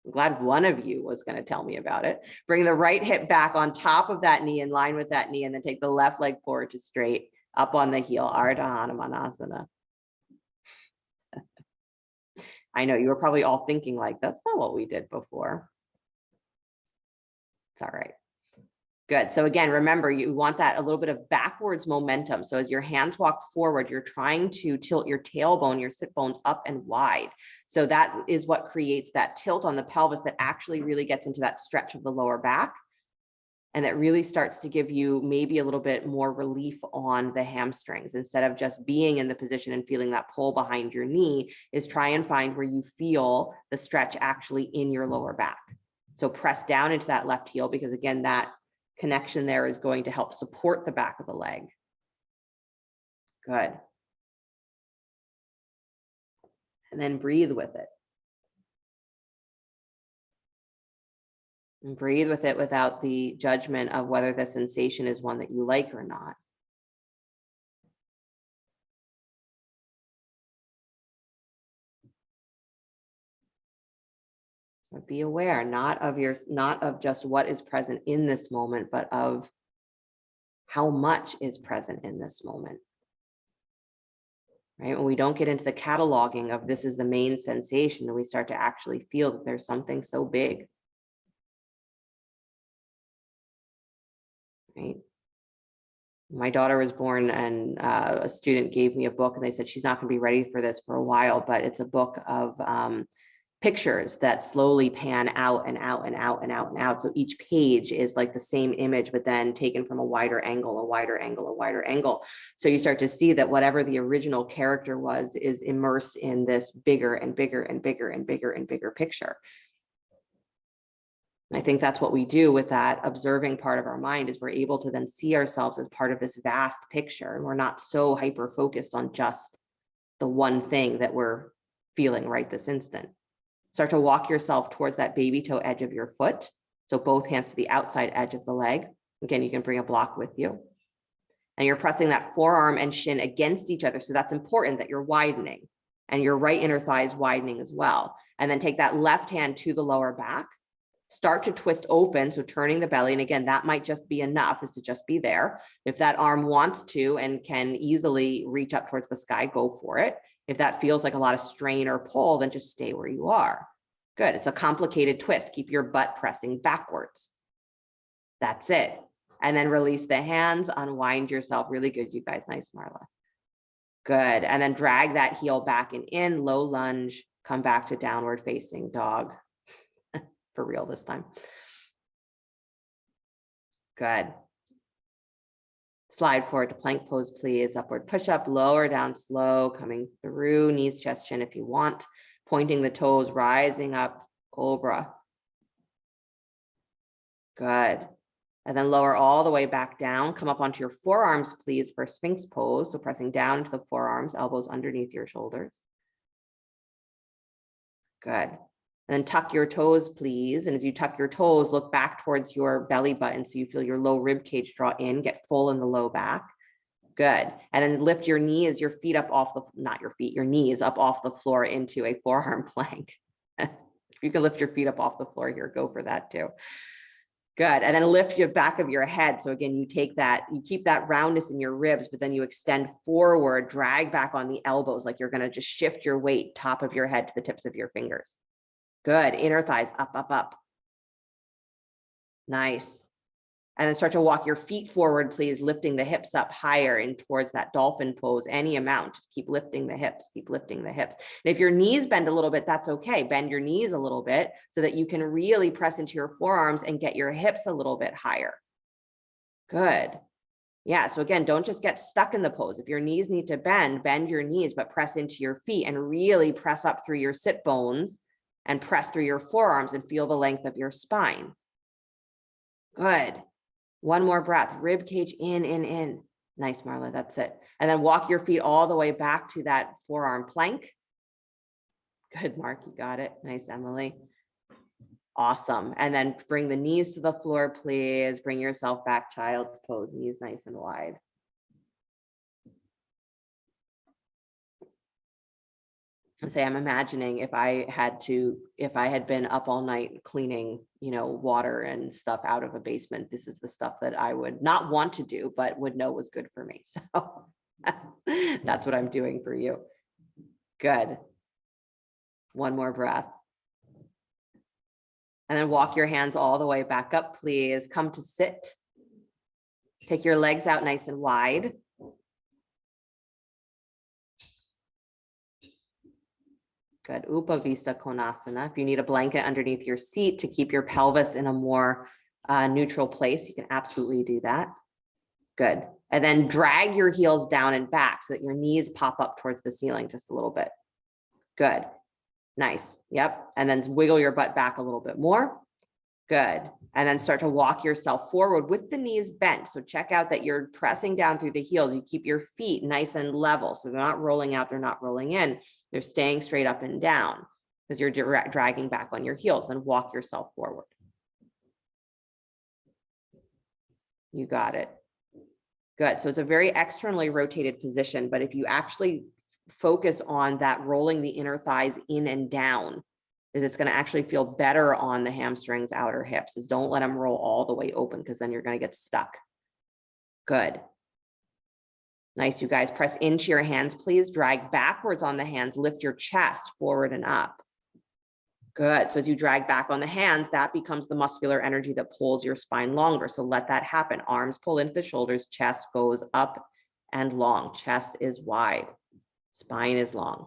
I'm glad one of you was going to tell me about it. Bring the right hip back on top of that knee, in line with that knee, and then take the left leg forward to straight, up on the heel, Ardha Hanumanasana. I know you were probably all thinking like, that's not what we did before. It's all right. Good. So again, remember, you want that a little bit of backwards momentum. So as your hands walk forward, you're trying to tilt your tailbone, your sit bones up and wide. So that is what creates that tilt on the pelvis that actually really gets into that stretch of the lower back. And that really starts to give you maybe a little bit more relief on the hamstrings. Instead of just being in the position and feeling that pull behind your knee, is try and find where you feel the stretch actually in your lower back. So press down into that left heel, because again, that connection there is going to help support the back of the leg. Good. And then breathe with it. And breathe with it without the judgment of whether the sensation is one that you like or not. But be aware, not of just what is present in this moment, but of how much is present in this moment. Right? When we don't get into the cataloging of this is the main sensation, then we start to actually feel that there's something so big. Right? My daughter was born, and a student gave me a book, and they said she's not going to be ready for this for a while, but it's a book of pictures that slowly pan out and out and out and out and out. So each page is like the same image, but then taken from a wider angle, a wider angle, a wider angle. So you start to see that whatever the original character was is immersed in this bigger and bigger and bigger and bigger and bigger picture. I think that's what we do with that observing part of our mind, is we're able to then see ourselves as part of this vast picture. And we're not so hyper focused on just the one thing that we're feeling right this instant. Start to walk yourself towards that baby toe edge of your foot. So both hands to the outside edge of the leg. Again, you can bring a block with you. And you're pressing that forearm and shin against each other. So that's important that you're widening, and your right inner thigh is widening as well. And then take that left hand to the lower back. Start to twist open, so turning the belly. And again, that might just be enough, is to just be there. If that arm wants to and can easily reach up towards the sky, go for it. If that feels like a lot of strain or pull, then just stay where you are. Good. It's a complicated twist. Keep your butt pressing backwards. That's it. And then release the hands, unwind yourself. Really good, you guys. Nice, Marla. Good. And then drag that heel back and in, low lunge, come back to downward facing dog. For real this time. Good. Slide forward to plank pose, please. Upward push up, lower down slow, coming through knees, chest, chin if you want. Pointing the toes, rising up, cobra. Good. And then lower all the way back down. Come up onto your forearms, please, for Sphinx pose. So pressing down into the forearms, elbows underneath your shoulders. Good. And then tuck your toes, please. And as you tuck your toes, look back towards your belly button so you feel your low rib cage draw in, get full in the low back. Good. And then lift your knees, your feet up off the, not your feet, your knees up off the floor into a forearm plank. If you can lift your feet up off the floor here, go for that too. Good. And then lift your back of your head. So again, you take that, you keep that roundness in your ribs, but then you extend forward, drag back on the elbows, like you're going to just shift your weight top of your head to the tips of your fingers. Good. Inner thighs up, up, up. Nice. And then start to walk your feet forward, please, lifting the hips up higher and towards that dolphin pose, any amount. Just keep lifting the hips, keep lifting the hips. And if your knees bend a little bit, that's okay. Bend your knees a little bit so that you can really press into your forearms and get your hips a little bit higher. Good. Yeah, so again, don't just get stuck in the pose. If your knees need to bend, bend your knees, but press into your feet and really press up through your sit bones and press through your forearms and feel the length of your spine. Good. One more breath, rib cage in. Nice, Marla, that's it. And then walk your feet all the way back to that forearm plank. Good, Mark, you got it. Nice, Emily. Awesome. And then bring the knees to the floor, please. Bring yourself back, child's pose, knees nice and wide. and say, I'm imagining if I had been up all night cleaning, water and stuff out of a basement, this is the stuff that I would not want to do, but would know was good for me. So that's what I'm doing for you. Good. One more breath. And then walk your hands all the way back up, please. Come to sit. Take your legs out nice and wide. Good. Upavista Konasana. If you need a blanket underneath your seat to keep your pelvis in a more neutral place, you can absolutely do that. Good. And then drag your heels down and back so that your knees pop up towards the ceiling just a little bit. Good. Nice. Yep. And then wiggle your butt back a little bit more. Good. And then start to walk yourself forward with the knees bent. So check out that you're pressing down through the heels. You keep your feet nice and level. So they're not rolling out. They're not rolling in. They're staying straight up and down because you're dragging back on your heels. Then walk yourself forward. You got it. Good. So it's a very externally rotated position, but if you actually focus on that rolling the inner thighs in and down, is it's going to actually feel better on the hamstrings, outer hips. Is don't let them roll all the way open because then you're going to get stuck. Good. Nice, you guys. Press into your hands, please. Drag backwards on the hands. Lift your chest forward and up. Good. So as you drag back on the hands, that becomes the muscular energy that pulls your spine longer. So let that happen. Arms pull into the shoulders. Chest goes up and long. Chest is wide. Spine is long.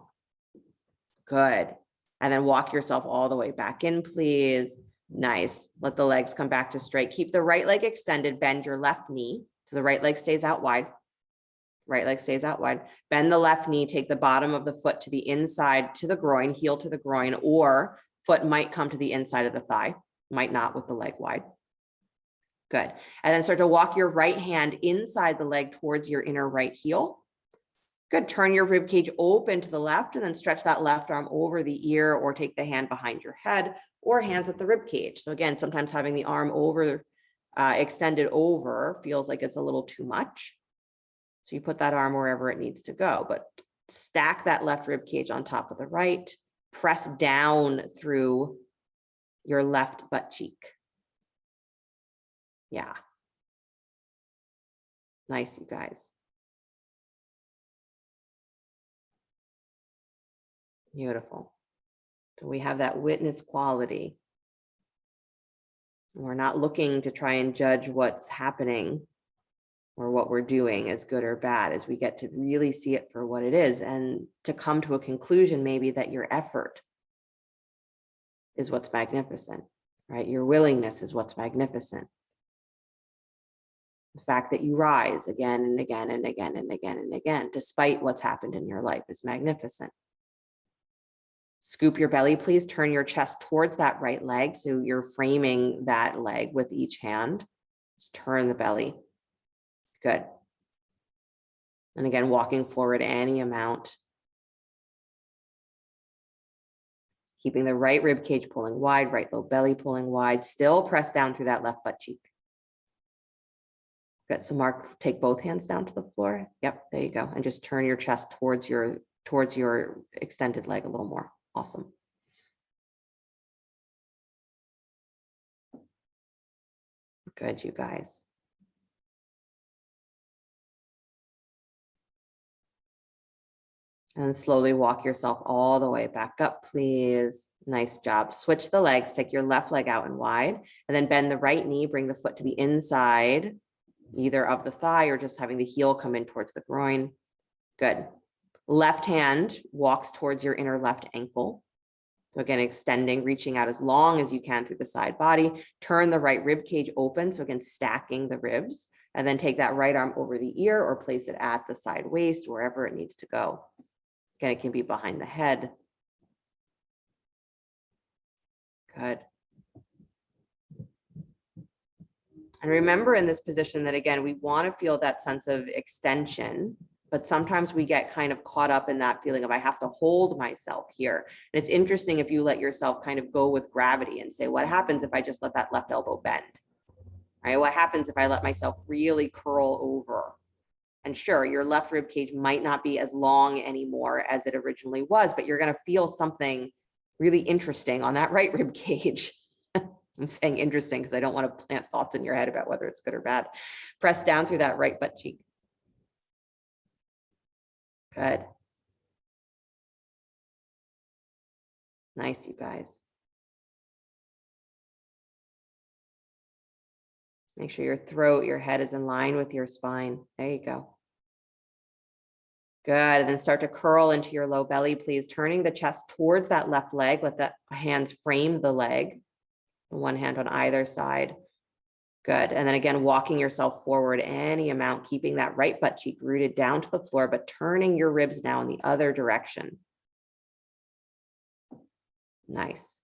Good. And then walk yourself all the way back in, please. Nice. Let the legs come back to straight. Keep the right leg extended. Bend your left knee. So the right leg stays out wide. Right leg stays out wide. Bend the left knee. Take the bottom of the foot to the inside, to the groin, heel to the groin, or foot might come to the inside of the thigh. Might not with the leg wide. Good. And then start to walk your right hand inside the leg towards your inner right heel. Good. Turn your rib cage open to the left and then stretch that left arm over the ear or take the hand behind your head or hands at the rib cage. So again, sometimes having the arm over, extended over feels like it's a little too much. So you put that arm wherever it needs to go, but stack that left rib cage on top of the right, press down through your left butt cheek. Yeah. Nice, you guys. Beautiful. So we have that witness quality. We're not looking to try and judge what's happening or what we're doing as good or bad, as we get to really see it for what it is and to come to a conclusion maybe that your effort is what's magnificent, right? Your willingness is what's magnificent. The fact that you rise again and again and again and again and again, despite what's happened in your life, is magnificent. Scoop your belly, please. Turn your chest towards that right leg. So you're framing that leg with each hand. Just turn the belly. Good. And again, walking forward any amount. Keeping the right rib cage pulling wide, right low belly pulling wide. Still press down through that left butt cheek. Good. So Mark, take both hands down to the floor. Yep, there you go. And just turn your chest towards your extended leg a little more. Awesome. Good, you guys. And slowly walk yourself all the way back up, please. Nice job. Switch the legs, take your left leg out and wide, and then bend the right knee, bring the foot to the inside, either of the thigh or just having the heel come in towards the groin. Good. Left hand walks towards your inner left ankle. So again, extending, reaching out as long as you can through the side body. Turn the right rib cage open. So again, stacking the ribs, and then take that right arm over the ear or place it at the side waist, wherever it needs to go. Again, it can be behind the head. Good. And remember in this position that, again, we want to feel that sense of extension, but sometimes we get kind of caught up in that feeling of I have to hold myself here. And it's interesting if you let yourself kind of go with gravity and say, what happens if I just let that left elbow bend? Right? What happens if I let myself really curl over And sure, your left rib cage might not be as long anymore as it originally was, but you're going to feel something really interesting on that right rib cage. I'm saying interesting because I don't want to plant thoughts in your head about whether it's good or bad. Press down through that right butt cheek. Good. Nice, you guys. Make sure your throat, your head is in line with your spine. There you go. Good. And then start to curl into your low belly, please. Turning the chest towards that left leg. Let the hands frame the leg. One hand on either side. Good. And then again, walking yourself forward any amount, keeping that right butt cheek rooted down to the floor, but turning your ribs now in the other direction. Nice.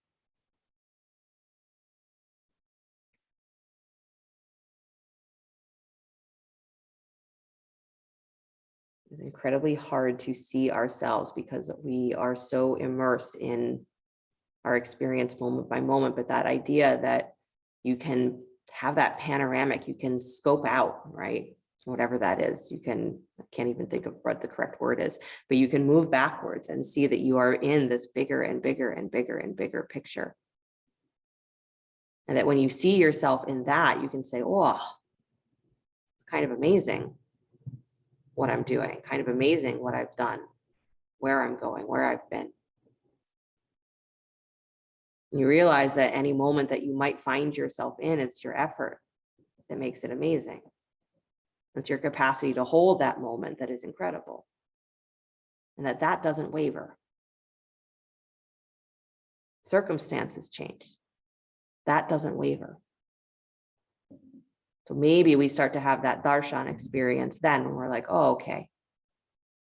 It's incredibly hard to see ourselves because we are so immersed in our experience moment by moment, but that idea that you can have that panoramic, you can scope out, right? Whatever that is, you can, I can't even think of what the correct word is, but you can move backwards and see that you are in this bigger and bigger and bigger and bigger picture. And that when you see yourself in that, you can say, oh, it's kind of amazing what I'm doing, kind of amazing what I've done, where I'm going, where I've been. And you realize that any moment that you might find yourself in, it's your effort that makes it amazing. It's your capacity to hold that moment that is incredible. And that doesn't waver. Circumstances change. That doesn't waver. So maybe we start to have that darshan experience then when we're like, oh, okay.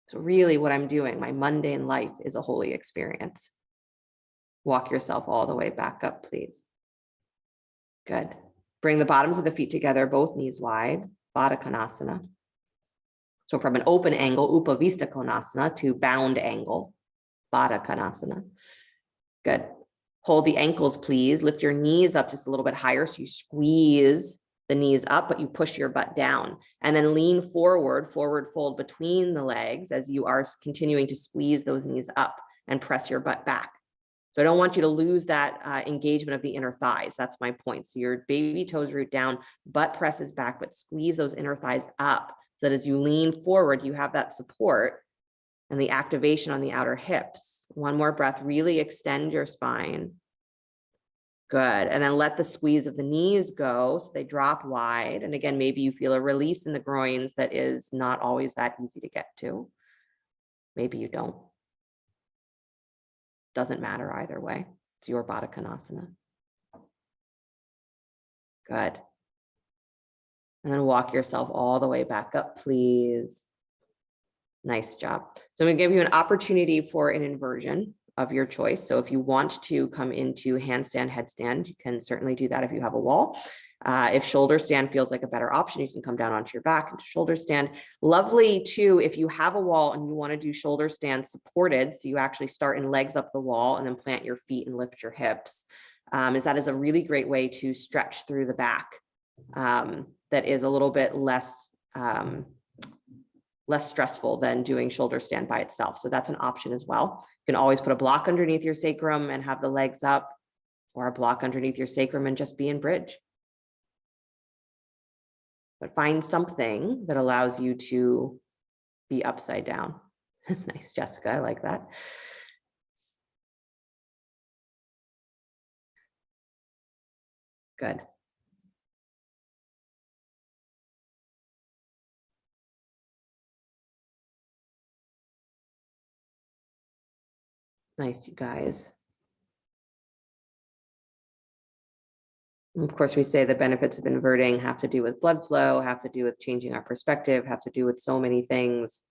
So really what I'm doing, my mundane life is a holy experience. Walk yourself all the way back up, please. Good. Bring the bottoms of the feet together, both knees wide, Badakanasana. So from an open angle, Upavista Konasana, to bound angle, Badakanasana. Good. Hold the ankles, please. Lift your knees up just a little bit higher. So you squeeze the knees up, but you push your butt down. And then lean forward fold between the legs as you are continuing to squeeze those knees up and press your butt back. So I don't want you to lose that engagement of the inner thighs. That's my point. So your baby toes root down, butt presses back, but squeeze those inner thighs up so that as you lean forward, you have that support and the activation on the outer hips. One more breath, really extend your spine. Good. And then let the squeeze of the knees go so they drop wide. And again, maybe you feel a release in the groins that is not always that easy to get to. Maybe you don't. Doesn't matter either way. It's your Badakanasana. Good. And then walk yourself all the way back up, please. Nice job. So I'm going to give you an opportunity for an inversion of your choice. So if you want to come into handstand, headstand, you can certainly do that if you have a wall. If shoulder stand feels like a better option, you can come down onto your back into shoulder stand. Lovely too, if you have a wall and you want to do shoulder stand supported, so you actually start in legs up the wall and then plant your feet and lift your hips, that is a really great way to stretch through the back. That is a little bit less stressful than doing shoulder stand by itself. So that's an option as well. You can always put a block underneath your sacrum and have the legs up, or a block underneath your sacrum and just be in bridge. But find something that allows you to be upside down. Nice, Jessica, I like that. Good. Nice, you guys. And of course, we say the benefits of inverting have to do with blood flow, have to do with changing our perspective, have to do with so many things.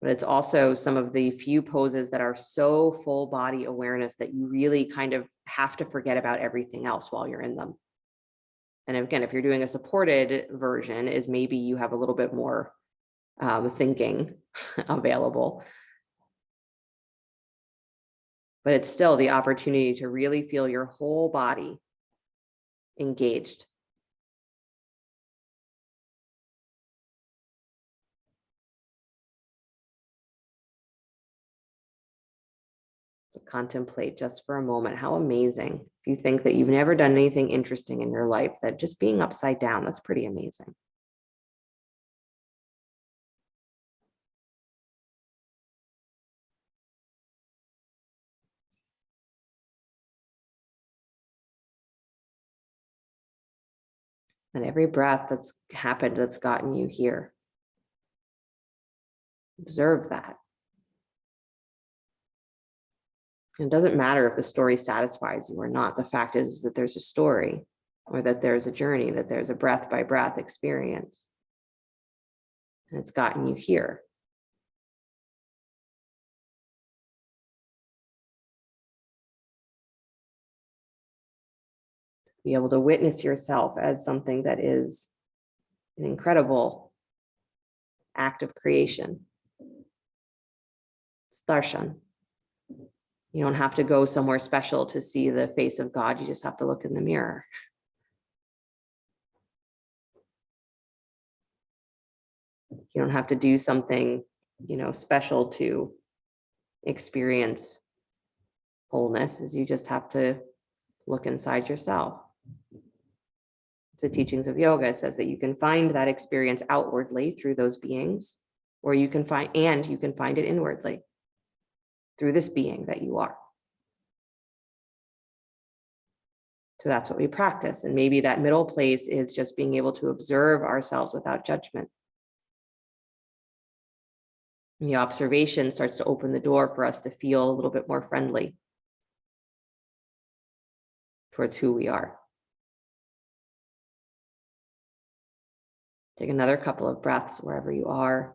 But it's also some of the few poses that are so full body awareness that you really kind of have to forget about everything else while you're in them. And again, if you're doing a supported version, is maybe you have a little bit more thinking available. But it's still the opportunity to really feel your whole body engaged. contemplate just for a moment how amazing. If you think that you've never done anything interesting in your life, that just being upside down, that's pretty amazing. And every breath that's happened, that's gotten you here. Observe that. It doesn't matter if the story satisfies you or not. The fact is that there's a story, or that there's a journey, that there's a breath by breath experience. And it's gotten you here. Be able to witness yourself as something that is an incredible act of creation. It's Darshan. You don't have to go somewhere special to see the face of God. You just have to look in the mirror. You don't have to do something, special to experience wholeness. Is you just have to look inside yourself. It's the teachings of yoga. It says that you can find that experience outwardly through those beings, or you can find it inwardly through this being that you are. So that's what we practice. And maybe that middle place is just being able to observe ourselves without judgment. And the observation starts to open the door for us to feel a little bit more friendly towards who we are. Take another couple of breaths wherever you are.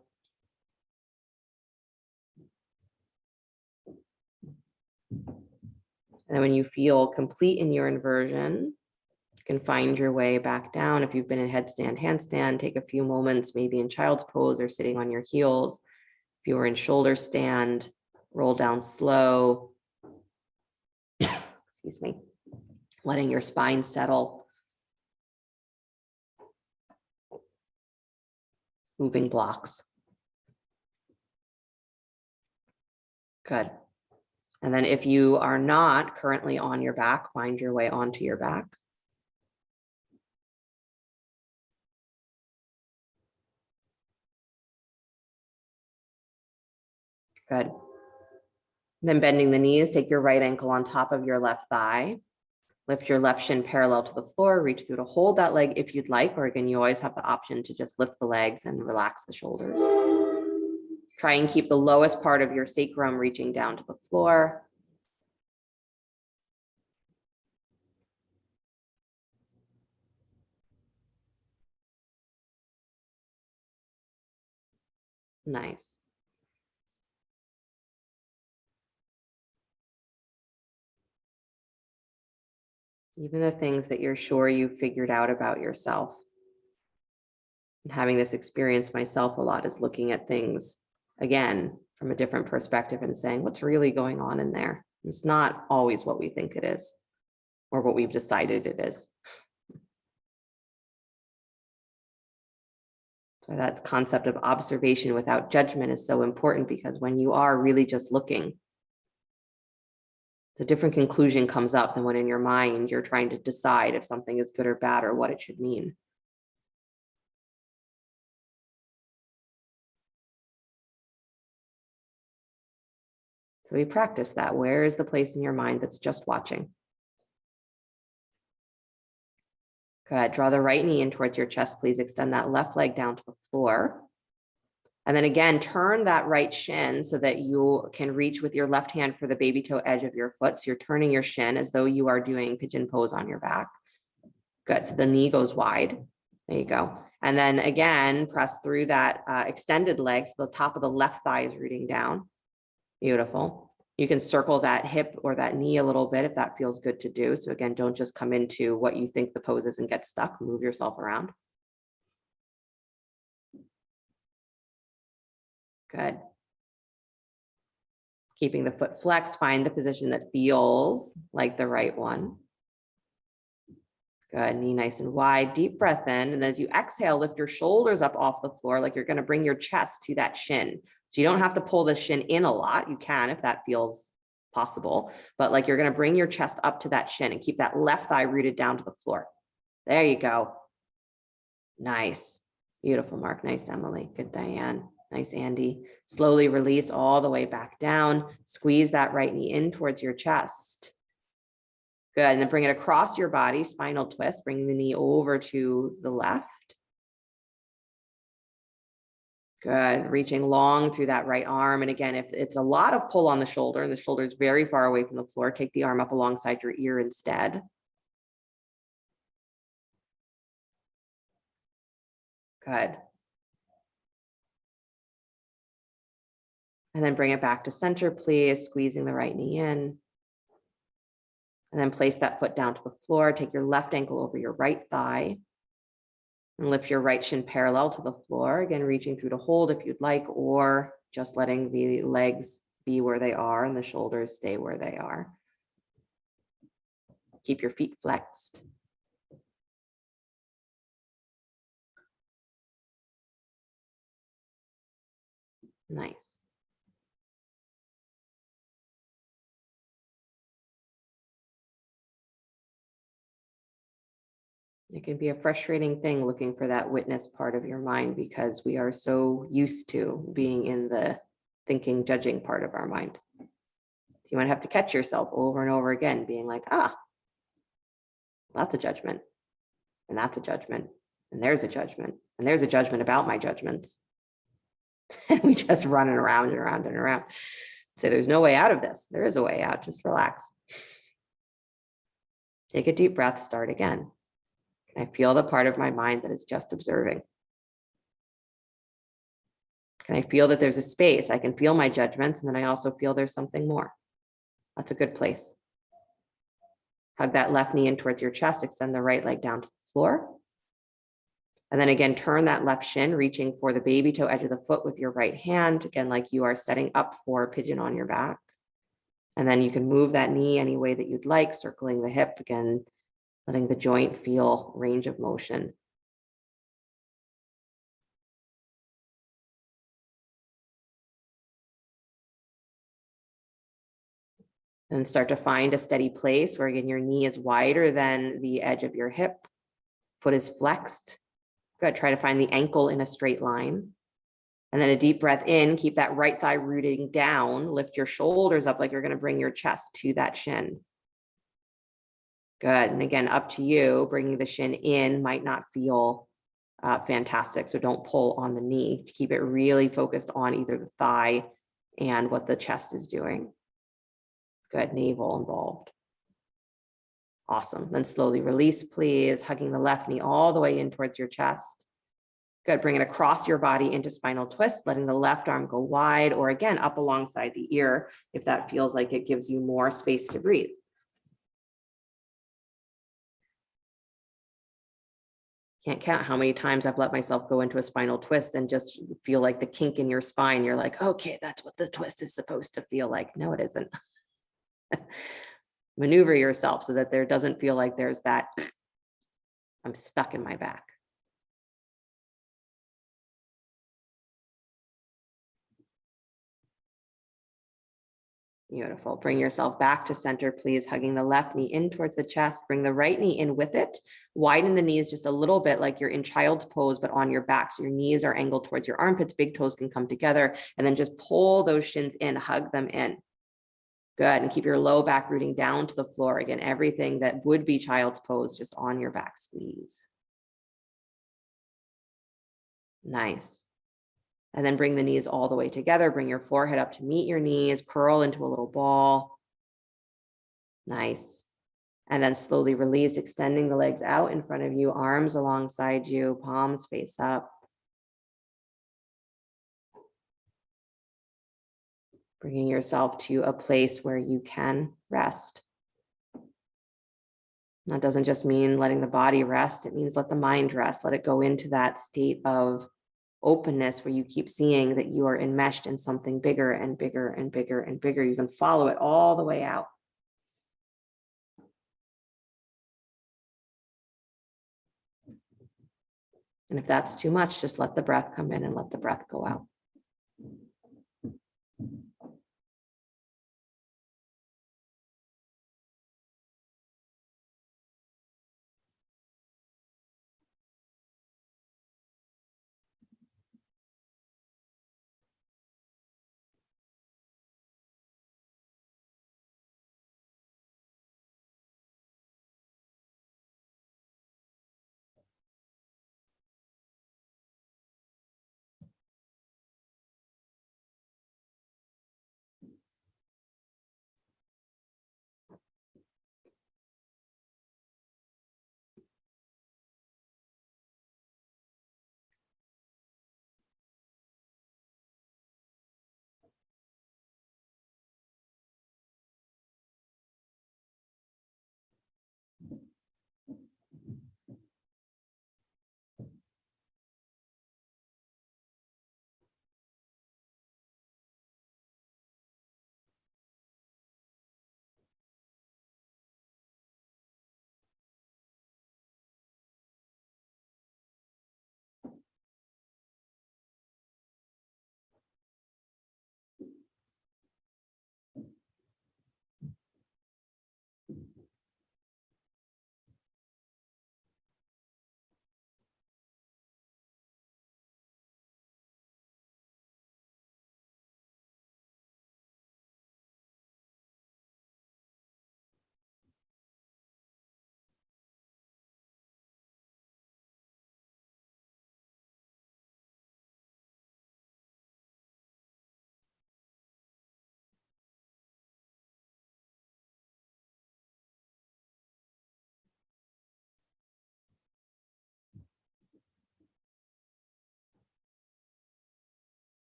And then when you feel complete in your inversion, you can find your way back down. If you've been in headstand, handstand, take a few moments, maybe in child's pose or sitting on your heels. If you were in shoulder stand, roll down slow. Excuse me. Letting your spine settle. Moving blocks. Good. And then if you are not currently on your back, find your way onto your back. Good. Then bending the knees, take your right ankle on top of your left thigh. Lift your left shin parallel to the floor, reach through to hold that leg if you'd like, or again, you always have the option to just lift the legs and relax the shoulders. Try and keep the lowest part of your sacrum reaching down to the floor. Nice. Even the things that you're sure you've figured out about yourself. And having this experience myself a lot is looking at things, again, from a different perspective and saying, what's really going on in there? It's not always what we think it is or what we've decided it is. So that concept of observation without judgment is so important, because when you are really just looking, a different conclusion comes up than when in your mind you're trying to decide if something is good or bad or what it should mean. So we practice that. Where is the place in your mind that's just watching? Good. Draw the right knee in towards your chest, please. Extend that left leg down to the floor. And then again, turn that right shin so that you can reach with your left hand for the baby toe edge of your foot. So you're turning your shin as though you are doing pigeon pose on your back. Good. So the knee goes wide. There you go. And then again, press through that extended leg. So the top of the left thigh is rooting down. Beautiful. You can circle that hip or that knee a little bit if that feels good to do. So again, don't just come into what you think the pose is and get stuck. Move yourself around. Good. Keeping the foot flexed, find the position that feels like the right one. Good, knee nice and wide, deep breath in. And as you exhale, lift your shoulders up off the floor like you're gonna bring your chest to that shin. So you don't have to pull the shin in a lot. You can if that feels possible, but like you're going to bring your chest up to that shin and keep that left thigh rooted down to the floor. There you go. Nice. Beautiful, Mark. Nice, Emily. Good, Diane. Nice, Andy. Slowly release all the way back down. Squeeze that right knee in towards your chest. Good. And then bring it across your body, spinal twist, bringing the knee over to the left. Good. Reaching long through that right arm. And again, if it's a lot of pull on the shoulder and the shoulder is very far away from the floor, take the arm up alongside your ear instead. Good. And then bring it back to center, please. Squeezing the right knee in. And then place that foot down to the floor. Take your left ankle over your right thigh. And lift your right shin parallel to the floor. Again, reaching through to hold if you'd like, or just letting the legs be where they are and the shoulders stay where they are. Keep your feet flexed. Nice. It can be a frustrating thing looking for that witness part of your mind because we are so used to being in the thinking, judging part of our mind. You might have to catch yourself over and over again being like, that's a judgment, and that's a judgment, and there's a judgment, and there's a judgment about my judgments. And we just running around and around and around. Say there's no way out of this. There is a way out. Just relax. Take a deep breath. Start again. Can I feel the part of my mind that is just observing? Can I feel that there's a space? I can feel my judgments, and then I also feel there's something more. That's a good place. Hug that left knee in towards your chest. Extend the right leg down to the floor. And then again, turn that left shin, reaching for the baby toe edge of the foot with your right hand. Again, like you are setting up for pigeon on your back. And then you can move that knee any way that you'd like, circling the hip. Again, letting the joint feel range of motion. And start to find a steady place where, again, your knee is wider than the edge of your hip. Foot is flexed. Good. Try to find the ankle in a straight line. And then a deep breath in. Keep that right thigh rooting down. Lift your shoulders up like you're going to bring your chest to that shin. Good. And again, up to you. Bringing the shin in might not feel fantastic. So don't pull on the knee. Keep it really focused on either the thigh and what the chest is doing. Good. Navel involved. Awesome. Then slowly release, please. Hugging the left knee all the way in towards your chest. Good. Bring it across your body into spinal twist, letting the left arm go wide, or again, up alongside the ear if that feels like it gives you more space to breathe. Can't count how many times I've let myself go into a spinal twist and just feel like the kink in your spine. You're like, okay, that's what the twist is supposed to feel like. No, it isn't. Maneuver yourself so that there doesn't feel like there's that, I'm stuck in my back. Beautiful. Bring yourself back to center, please. Hugging the left knee in towards the chest. Bring the right knee in with it. Widen the knees just a little bit like you're in child's pose, but on your back. So your knees are angled towards your armpits. Big toes can come together. And then just pull those shins in. Hug them in. Good. And keep your low back rooting down to the floor. Again, everything that would be child's pose just on your back. Squeeze. Nice. And then bring the knees all the way together. Bring your forehead up to meet your knees. Curl into a little ball. Nice. And then slowly release, extending the legs out in front of you, arms alongside you, palms face up. Bringing yourself to a place where you can rest. That doesn't just mean letting the body rest. It means let the mind rest. Let it go into that state of openness where you keep seeing that you are enmeshed in something bigger and bigger and bigger and bigger. You can follow it all the way out. And if that's too much, just let the breath come in and let the breath go out.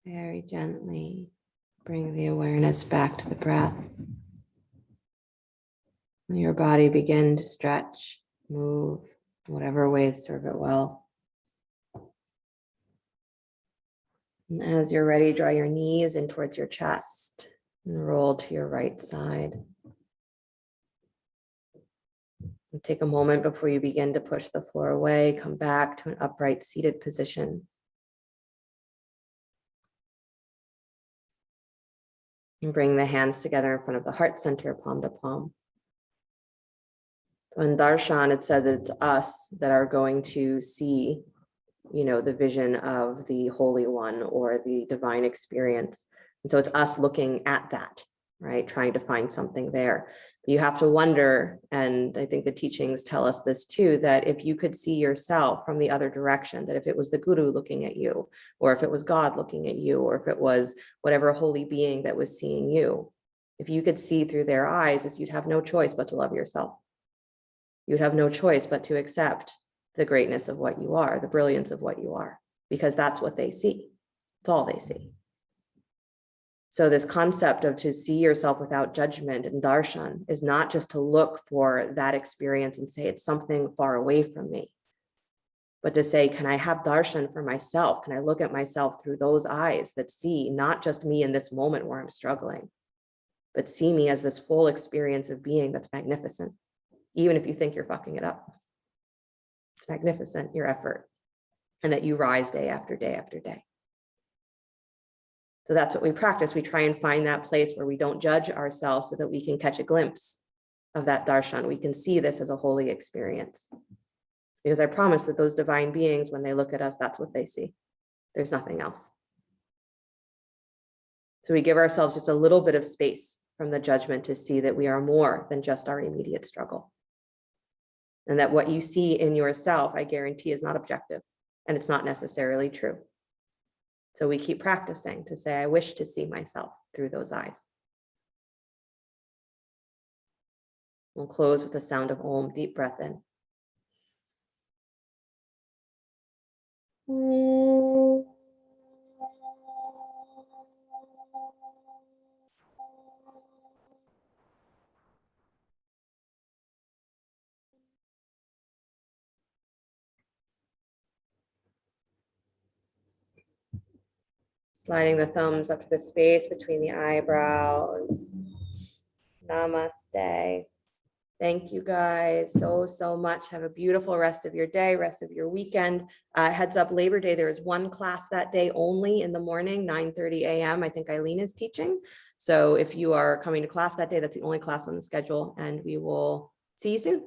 Very gently bring the awareness back to the breath. Let your body begin to stretch, move, whatever ways serve it well. And as you're ready, draw your knees in towards your chest and roll to your right side. And take a moment before you begin to push the floor away. Come back to an upright seated position. And bring the hands together in front of the heart center, palm to palm. So in Darshan, it says it's us that are going to see, the vision of the Holy One or the divine experience. And so it's us looking at that, right? Trying to find something there. But you have to wonder, and I think the teachings tell us this too, that if you could see yourself from the other direction, that if it was the guru looking at you, or if it was God looking at you, or if it was whatever holy being that was seeing you, if you could see through their eyes, you'd have no choice but to love yourself. You'd have no choice but to accept the greatness of what you are, the brilliance of what you are, because that's what they see. It's all they see. So this concept of to see yourself without judgment in Darshan is not just to look for that experience and say it's something far away from me, but to say, can I have Darshan for myself? Can I look at myself through those eyes that see not just me in this moment where I'm struggling, but see me as this full experience of being that's magnificent, even if you think you're fucking it up. It's magnificent, your effort, and that you rise day after day after day. So that's what we practice. We try and find that place where we don't judge ourselves so that we can catch a glimpse of that darshan. We can see this as a holy experience. Because I promise that those divine beings, when they look at us, that's what they see. There's nothing else. So we give ourselves just a little bit of space from the judgment to see that we are more than just our immediate struggle. And that what you see in yourself, I guarantee, is not objective, and it's not necessarily true. So we keep practicing to say, I wish to see myself through those eyes. We'll close with the sound of Om, deep breath in. Sliding the thumbs up to the space between the eyebrows. Namaste. Thank you guys so much. Have a beautiful rest of your day, rest of your weekend. Heads up, Labor Day, there is one class that day only in the morning, 9:30 a.m. I think Eileen is teaching. So if you are coming to class that day, that's the only class on the schedule, and we will see you soon.